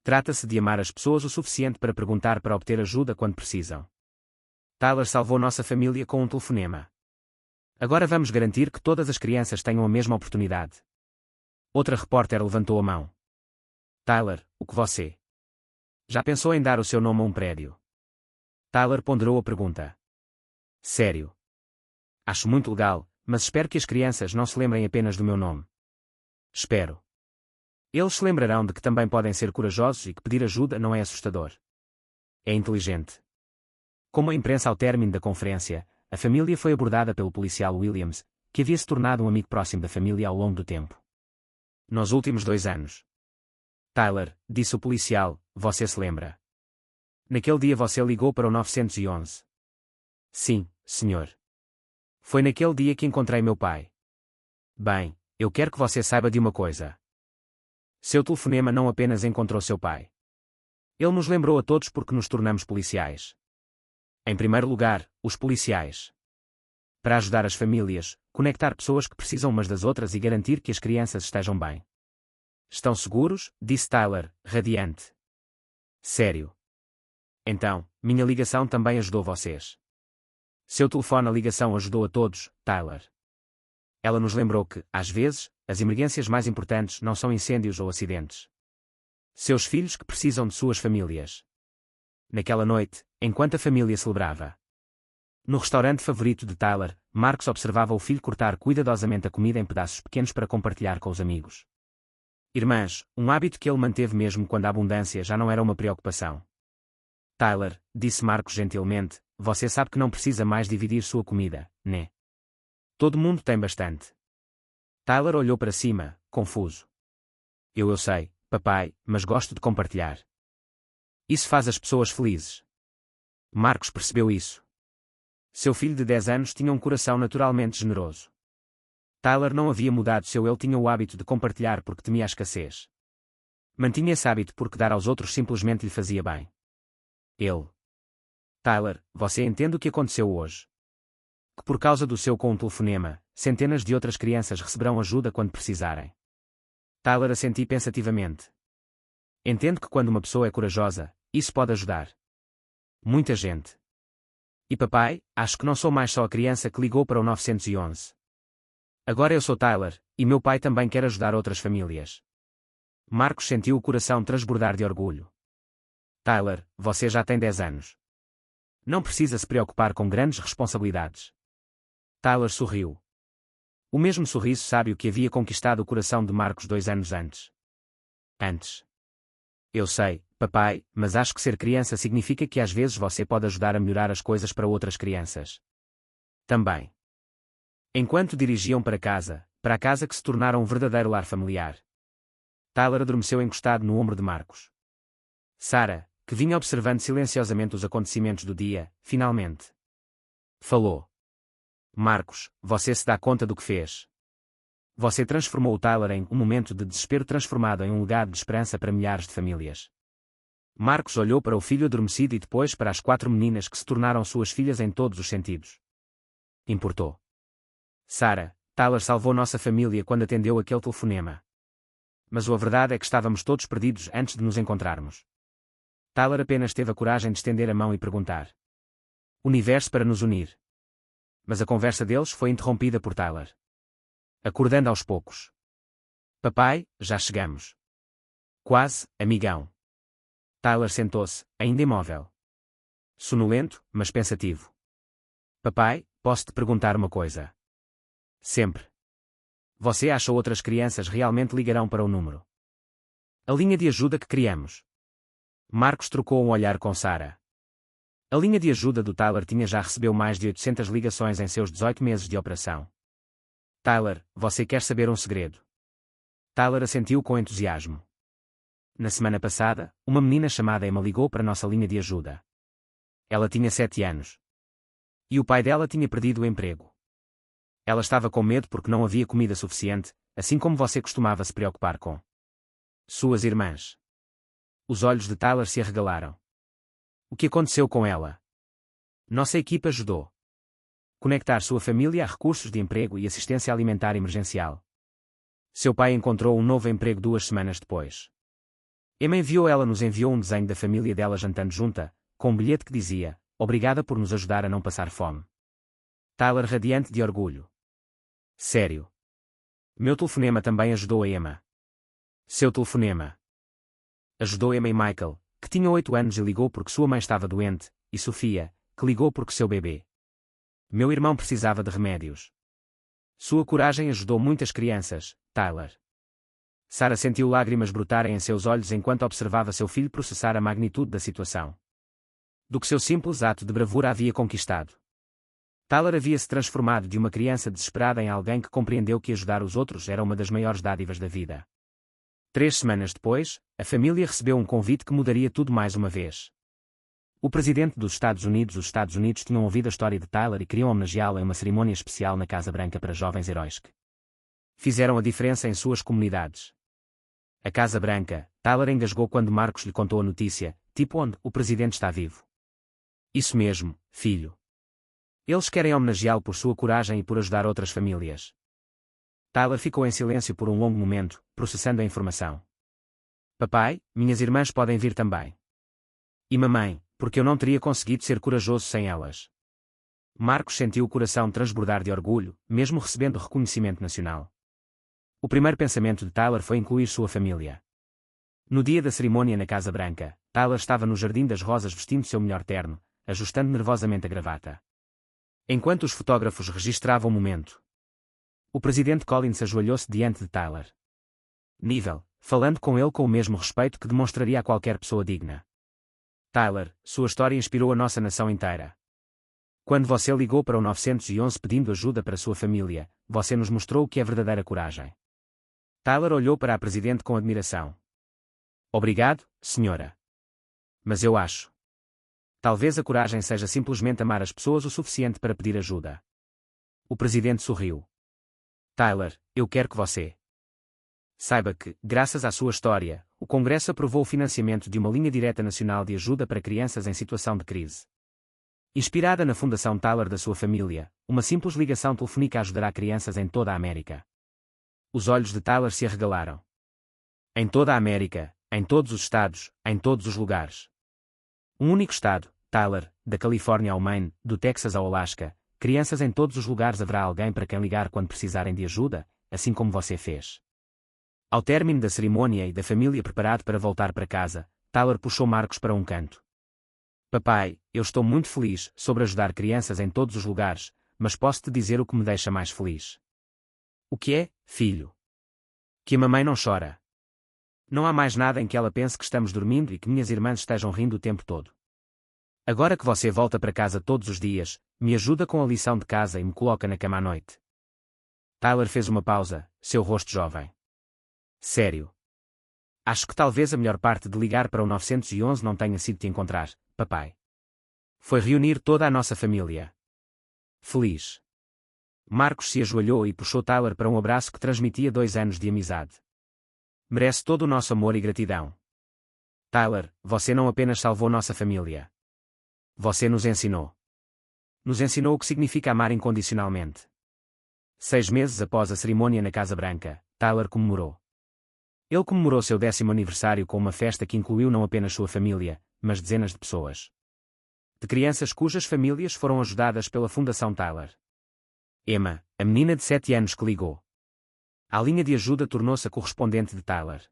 Trata-se de amar as pessoas o suficiente para perguntar para obter ajuda quando precisam. Tyler salvou nossa família com um telefonema. Agora vamos garantir que todas as crianças tenham a mesma oportunidade. Outra repórter levantou a mão. Tyler, o que você? Já pensou em dar o seu nome a um prédio? Tyler ponderou a pergunta. Sério. Acho muito legal, mas espero que as crianças não se lembrem apenas do meu nome. Espero. Eles se lembrarão de que também podem ser corajosos e que pedir ajuda não é assustador. É inteligente. Como a imprensa ao término da conferência, a família foi abordada pelo policial Williams, que havia se tornado um amigo próximo da família ao longo do tempo. Nos últimos 2 anos. Tyler, disse o policial, você se lembra? Naquele dia você ligou para o 911. Sim, senhor. Foi naquele dia que encontrei meu pai. Bem, eu quero que você saiba de uma coisa. Seu telefonema não apenas encontrou seu pai. Ele nos lembrou a todos porque nos tornamos policiais. Em primeiro lugar, os policiais. Para ajudar as famílias, conectar pessoas que precisam umas das outras e garantir que as crianças estejam bem. Estão seguros? Disse Tyler, radiante. Sério. Então, minha ligação também ajudou vocês. Seu telefone a ligação ajudou a todos, Tyler. Ela nos lembrou que, às vezes, as emergências mais importantes não são incêndios ou acidentes. Seus filhos que precisam de suas famílias. Naquela noite, enquanto a família celebrava. No restaurante favorito de Tyler, Marcos observava o filho cortar cuidadosamente a comida em pedaços pequenos para compartilhar com os amigos. Irmãs, um hábito que ele manteve mesmo quando a abundância já não era uma preocupação. Tyler, disse Marcos gentilmente, você sabe que não precisa mais dividir sua comida, né? Todo mundo tem bastante. Tyler olhou para cima, confuso. Eu sei, papai, mas gosto de compartilhar. Isso faz as pessoas felizes. Marcos percebeu isso. Seu filho de 10 anos tinha um coração naturalmente generoso. Tyler não havia mudado ele tinha o hábito de compartilhar porque temia a escassez. Mantinha esse hábito porque dar aos outros simplesmente lhe fazia bem. Ele. Tyler, você entende o que aconteceu hoje? Que por causa do seu com um telefonema, centenas de outras crianças receberão ajuda quando precisarem. Tyler assentiu pensativamente. Entendo que quando uma pessoa é corajosa, isso pode ajudar. Muita gente. E papai, acho que não sou mais só a criança que ligou para o 911. Agora eu sou Tyler, e meu pai também quer ajudar outras famílias. Marcos sentiu o coração transbordar de orgulho. Tyler, você já tem 10 anos. Não precisa se preocupar com grandes responsabilidades. Tyler sorriu. O mesmo sorriso sábio que havia conquistado o coração de Marcos 2 anos antes. Eu sei, papai, mas acho que ser criança significa que às vezes você pode ajudar a melhorar as coisas para outras crianças. Também. Enquanto dirigiam para a casa que se tornara um verdadeiro lar familiar. Tyler adormeceu encostado no ombro de Marcos. Sarah, que vinha observando silenciosamente os acontecimentos do dia, finalmente falou. Marcos, você se dá conta do que fez? Você transformou o Tyler em um momento de desespero transformado em um legado de esperança para milhares de famílias. Marcos olhou para o filho adormecido e depois para as 4 meninas que se tornaram suas filhas em todos os sentidos. Importou. Sarah, Tyler salvou nossa família quando atendeu aquele telefonema. Mas a verdade é que estávamos todos perdidos antes de nos encontrarmos. Tyler apenas teve a coragem de estender a mão e perguntar. Universo para nos unir. Mas a conversa deles foi interrompida por Tyler. Acordando aos poucos. Papai, já chegamos. Quase, amigão. Tyler sentou-se, ainda imóvel. Sonolento, mas pensativo. Papai, posso te perguntar uma coisa? Sempre. Você acha outras crianças realmente ligarão para o número? A linha de ajuda que criamos. Marcos trocou um olhar com Sarah. A linha de ajuda do Tyler já recebeu mais de 800 ligações em seus 18 meses de operação. Tyler, você quer saber um segredo? Tyler assentiu com entusiasmo. Na semana passada, uma menina chamada Emma ligou para nossa linha de ajuda. Ela tinha 7 anos. E o pai dela tinha perdido o emprego. Ela estava com medo porque não havia comida suficiente, assim como você costumava se preocupar com suas irmãs. Os olhos de Tyler se arregalaram. O que aconteceu com ela? Nossa equipa ajudou. Conectar sua família a recursos de emprego e assistência alimentar emergencial. Seu pai encontrou um novo emprego 2 semanas depois. Emma nos enviou um desenho da família dela jantando junta, com um bilhete que dizia, obrigada por nos ajudar a não passar fome. Tyler radiante de orgulho. Sério. Meu telefonema também ajudou a Emma. Seu telefonema. Ajudou Emma e Michael, que tinha 8 anos e ligou porque sua mãe estava doente, e Sofia, que ligou porque seu bebê. Meu irmão precisava de remédios. Sua coragem ajudou muitas crianças, Tyler. Sarah sentiu lágrimas brotarem em seus olhos enquanto observava seu filho processar a magnitude da situação. Do que seu simples ato de bravura havia conquistado. Tyler havia se transformado de uma criança desesperada em alguém que compreendeu que ajudar os outros era uma das maiores dádivas da vida. 3 semanas depois, a família recebeu um convite que mudaria tudo mais uma vez. O presidente dos Estados Unidos Os Estados Unidos tinham ouvido a história de Tyler e queriam homenageá-lo em uma cerimônia especial na Casa Branca para jovens heróis que fizeram a diferença em suas comunidades. A Casa Branca, Tyler engasgou quando Marcos lhe contou a notícia, tipo onde o presidente está vivo. Isso mesmo, filho. Eles querem homenageá-lo por sua coragem e por ajudar outras famílias. Tyler ficou em silêncio por um longo momento, processando a informação. Papai, minhas irmãs podem vir também. E mamãe, porque eu não teria conseguido ser corajoso sem elas. Marcos sentiu o coração transbordar de orgulho, mesmo recebendo reconhecimento nacional. O primeiro pensamento de Tyler foi incluir sua família. No dia da cerimônia na Casa Branca, Tyler estava no Jardim das Rosas vestindo seu melhor terno, ajustando nervosamente a gravata. Enquanto os fotógrafos registravam o momento, o presidente Collins ajoelhou-se diante de Tyler. Nível, falando com ele com o mesmo respeito que demonstraria a qualquer pessoa digna. Tyler, sua história inspirou a nossa nação inteira. Quando você ligou para o 911 pedindo ajuda para sua família, você nos mostrou o que é verdadeira coragem. Tyler olhou para a presidente com admiração. Obrigado, senhora. Mas eu acho. Talvez a coragem seja simplesmente amar as pessoas o suficiente para pedir ajuda. O presidente sorriu. Tyler, eu quero que você saiba que, graças à sua história, o Congresso aprovou o financiamento de uma linha direta nacional de ajuda para crianças em situação de crise. Inspirada na Fundação Tyler da sua família, uma simples ligação telefônica ajudará crianças em toda a América. Os olhos de Tyler se arregalaram. Em toda a América, em todos os estados, em todos os lugares. Um único estado, Tyler, da Califórnia ao Maine, do Texas ao Alasca, crianças em todos os lugares haverá alguém para quem ligar quando precisarem de ajuda, assim como você fez. Ao término da cerimônia e da família preparado para voltar para casa, Tyler puxou Marcos para um canto. Papai, eu estou muito feliz sobre ajudar crianças em todos os lugares, mas posso te dizer o que me deixa mais feliz. O que é, filho? Que a mamãe não chora. Não há mais nada em que ela pense que estamos dormindo e que minhas irmãs estejam rindo o tempo todo. Agora que você volta para casa todos os dias, me ajuda com a lição de casa e me coloca na cama à noite. Tyler fez uma pausa, seu rosto jovem. Sério. Acho que talvez a melhor parte de ligar para o 911 não tenha sido te encontrar, papai. Foi reunir toda a nossa família. Feliz. Marcos se ajoelhou e puxou Tyler para um abraço que transmitia 2 anos de amizade. Merece todo o nosso amor e gratidão. Tyler, você não apenas salvou nossa família. Você nos ensinou. Nos ensinou o que significa amar incondicionalmente. 6 meses após a cerimônia na Casa Branca, Tyler comemorou. Ele comemorou seu 10º aniversário com uma festa que incluiu não apenas sua família, mas dezenas de pessoas. De crianças cujas famílias foram ajudadas pela Fundação Tyler. Emma, a menina de 7 anos que ligou. A linha de ajuda tornou-se a correspondente de Tyler.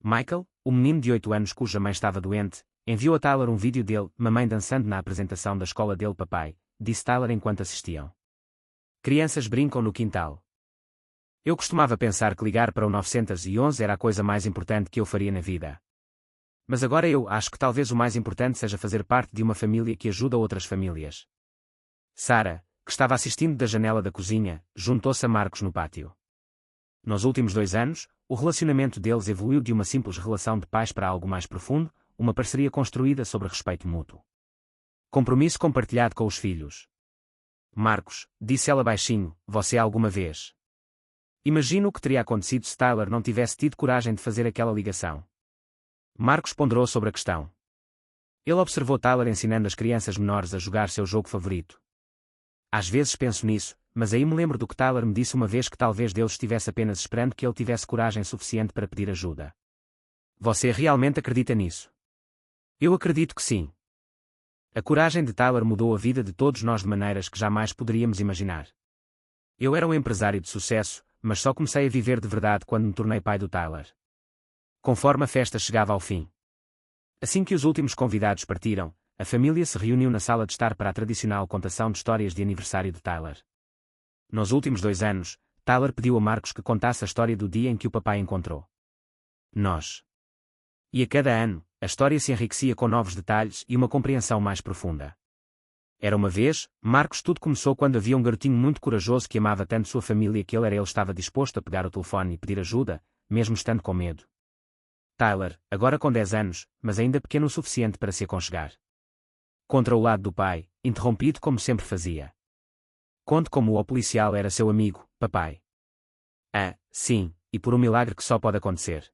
Michael, o menino de 8 anos cuja mãe estava doente, enviou a Tyler um vídeo dele, mamãe dançando na apresentação da escola dele. Papai, disse Tyler enquanto assistiam. Crianças brincam no quintal. Eu costumava pensar que ligar para o 911 era a coisa mais importante que eu faria na vida. Mas agora eu acho que talvez o mais importante seja fazer parte de uma família que ajuda outras famílias. Sarah, que estava assistindo da janela da cozinha, juntou-se a Marcos no pátio. Nos últimos 2 anos, o relacionamento deles evoluiu de uma simples relação de pais para algo mais profundo, uma parceria construída sobre respeito mútuo. Compromisso compartilhado com os filhos. Marcos, disse ela baixinho, você alguma vez? Imagino o que teria acontecido se Tyler não tivesse tido coragem de fazer aquela ligação. Marcos ponderou sobre a questão. Ele observou Tyler ensinando as crianças menores a jogar seu jogo favorito. Às vezes penso nisso, mas aí me lembro do que Tyler me disse uma vez, que talvez Deus estivesse apenas esperando que ele tivesse coragem suficiente para pedir ajuda. Você realmente acredita nisso? Eu acredito que sim. A coragem de Tyler mudou a vida de todos nós de maneiras que jamais poderíamos imaginar. Eu era um empresário de sucesso, mas só comecei a viver de verdade quando me tornei pai do Tyler. Conforme a festa chegava ao fim. Assim que os últimos convidados partiram, a família se reuniu na sala de estar para a tradicional contação de histórias de aniversário de Tyler. Nos últimos 2 anos, Tyler pediu a Marcos que contasse a história do dia em que o papai encontrou nós. E a cada ano, a história se enriquecia com novos detalhes e uma compreensão mais profunda. Era uma vez, Marcos, tudo começou quando havia um garotinho muito corajoso que amava tanto sua família que ele estava disposto a pegar o telefone e pedir ajuda, mesmo estando com medo. Tyler, agora com 10 anos, mas ainda pequeno o suficiente para se aconchegar. Contra o lado do pai, interrompido como sempre fazia. Conte como o policial era seu amigo, papai. Ah, sim, e por um milagre que só pode acontecer.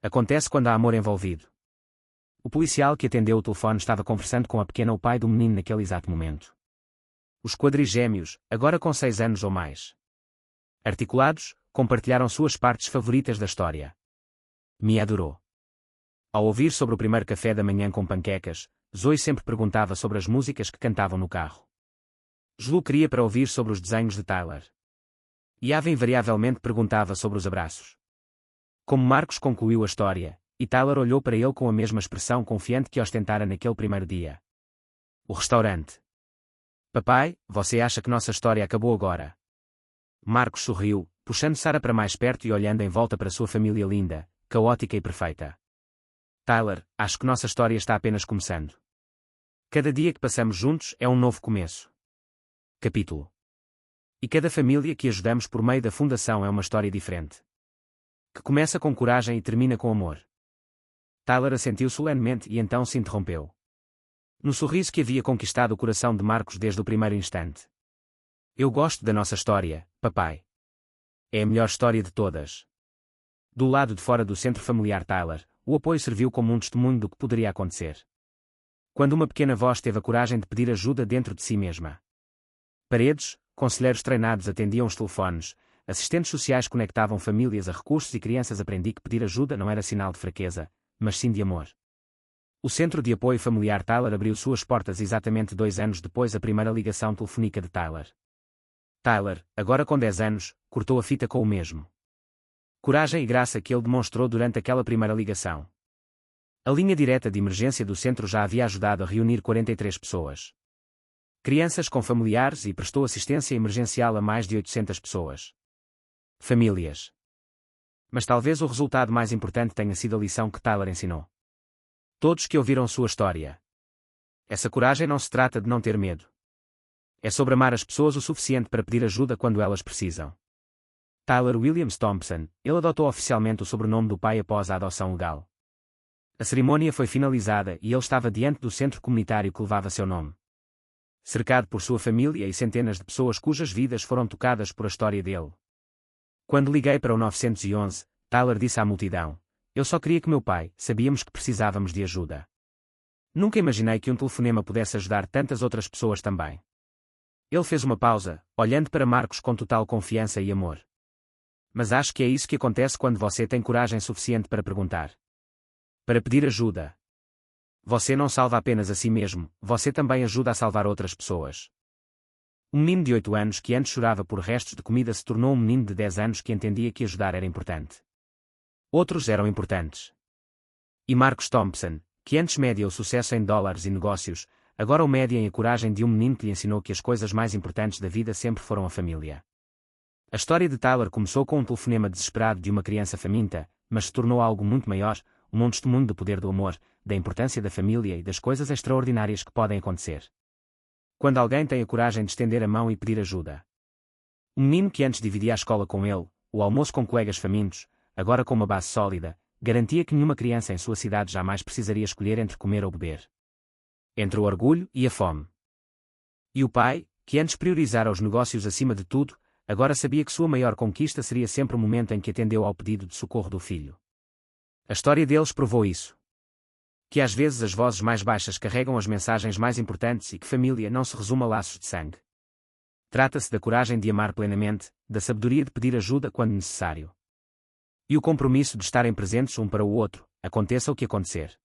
Acontece quando há amor envolvido. O policial que atendeu o telefone estava conversando com a pequena, o pai do menino naquele exato momento. Os quadrigêmeos, agora com 6 anos ou mais. Articulados, compartilharam suas partes favoritas da história. Mia adorou. Ao ouvir sobre o primeiro café da manhã com panquecas, Zoe sempre perguntava sobre as músicas que cantavam no carro. Ju queria para ouvir sobre os desenhos de Tyler. E Ava invariavelmente perguntava sobre os abraços. Como Marcos concluiu a história, e Tyler olhou para ele com a mesma expressão confiante que ostentara naquele primeiro dia. O restaurante. Papai, você acha que nossa história acabou agora? Marcos sorriu, puxando Sarah para mais perto e olhando em volta para sua família linda, caótica e perfeita. Tyler, acho que nossa história está apenas começando. Cada dia que passamos juntos é um novo começo. Capítulo. E cada família que ajudamos por meio da fundação é uma história diferente. Que começa com coragem e termina com amor. Tyler assentiu solenemente e então se interrompeu. No sorriso que havia conquistado o coração de Marcos desde o primeiro instante. Eu gosto da nossa história, papai. É a melhor história de todas. Do lado de fora do centro familiar Tyler, o apoio serviu como um testemunho do que poderia acontecer. Quando uma pequena voz teve a coragem de pedir ajuda dentro de si mesma. Paredes, conselheiros treinados atendiam os telefones, assistentes sociais conectavam famílias a recursos e crianças. Aprendi que pedir ajuda não era sinal de fraqueza, mas sim de amor. O Centro de Apoio Familiar Tyler abriu suas portas exatamente 2 anos depois da primeira ligação telefônica de Tyler. Tyler, agora com 10 anos, cortou a fita com o mesmo coragem e graça que ele demonstrou durante aquela primeira ligação. A linha direta de emergência do centro já havia ajudado a reunir 43 pessoas. Crianças com familiares e prestou assistência emergencial a mais de 800 pessoas. Famílias. Mas talvez o resultado mais importante tenha sido a lição que Tyler ensinou. Todos que ouviram sua história. Essa coragem não se trata de não ter medo. É sobre amar as pessoas o suficiente para pedir ajuda quando elas precisam. Tyler Williams Thompson, ele adotou oficialmente o sobrenome do pai após a adoção legal. A cerimônia foi finalizada e ele estava diante do centro comunitário que levava seu nome. Cercado por sua família e centenas de pessoas cujas vidas foram tocadas por a história dele. Quando liguei para o 911, Tyler disse à multidão: eu só queria que meu pai, sabíamos que precisávamos de ajuda. Nunca imaginei que um telefonema pudesse ajudar tantas outras pessoas também. Ele fez uma pausa, olhando para Marcos com total confiança e amor. Mas acho que é isso que acontece quando você tem coragem suficiente para perguntar. Para pedir ajuda. Você não salva apenas a si mesmo, você também ajuda a salvar outras pessoas. Um menino de 8 anos que antes chorava por restos de comida se tornou um menino de 10 anos que entendia que ajudar era importante. Outros eram importantes. E Marcos Thompson, que antes media o sucesso em dólares e negócios, agora o media em a coragem de um menino que lhe ensinou que as coisas mais importantes da vida sempre foram a família. A história de Tyler começou com um telefonema desesperado de uma criança faminta, mas se tornou algo muito maior, um testemunho do poder do amor, da importância da família e das coisas extraordinárias que podem acontecer quando alguém tem a coragem de estender a mão e pedir ajuda. Um menino que antes dividia a escola com ele, o almoço com colegas famintos, agora com uma base sólida, garantia que nenhuma criança em sua cidade jamais precisaria escolher entre comer ou beber. Entre o orgulho e a fome. E o pai, que antes priorizara os negócios acima de tudo, agora sabia que sua maior conquista seria sempre o momento em que atendeu ao pedido de socorro do filho. A história deles provou isso. Que às vezes as vozes mais baixas carregam as mensagens mais importantes e que família não se resume a laços de sangue. Trata-se da coragem de amar plenamente, da sabedoria de pedir ajuda quando necessário. E o compromisso de estarem presentes um para o outro, aconteça o que acontecer.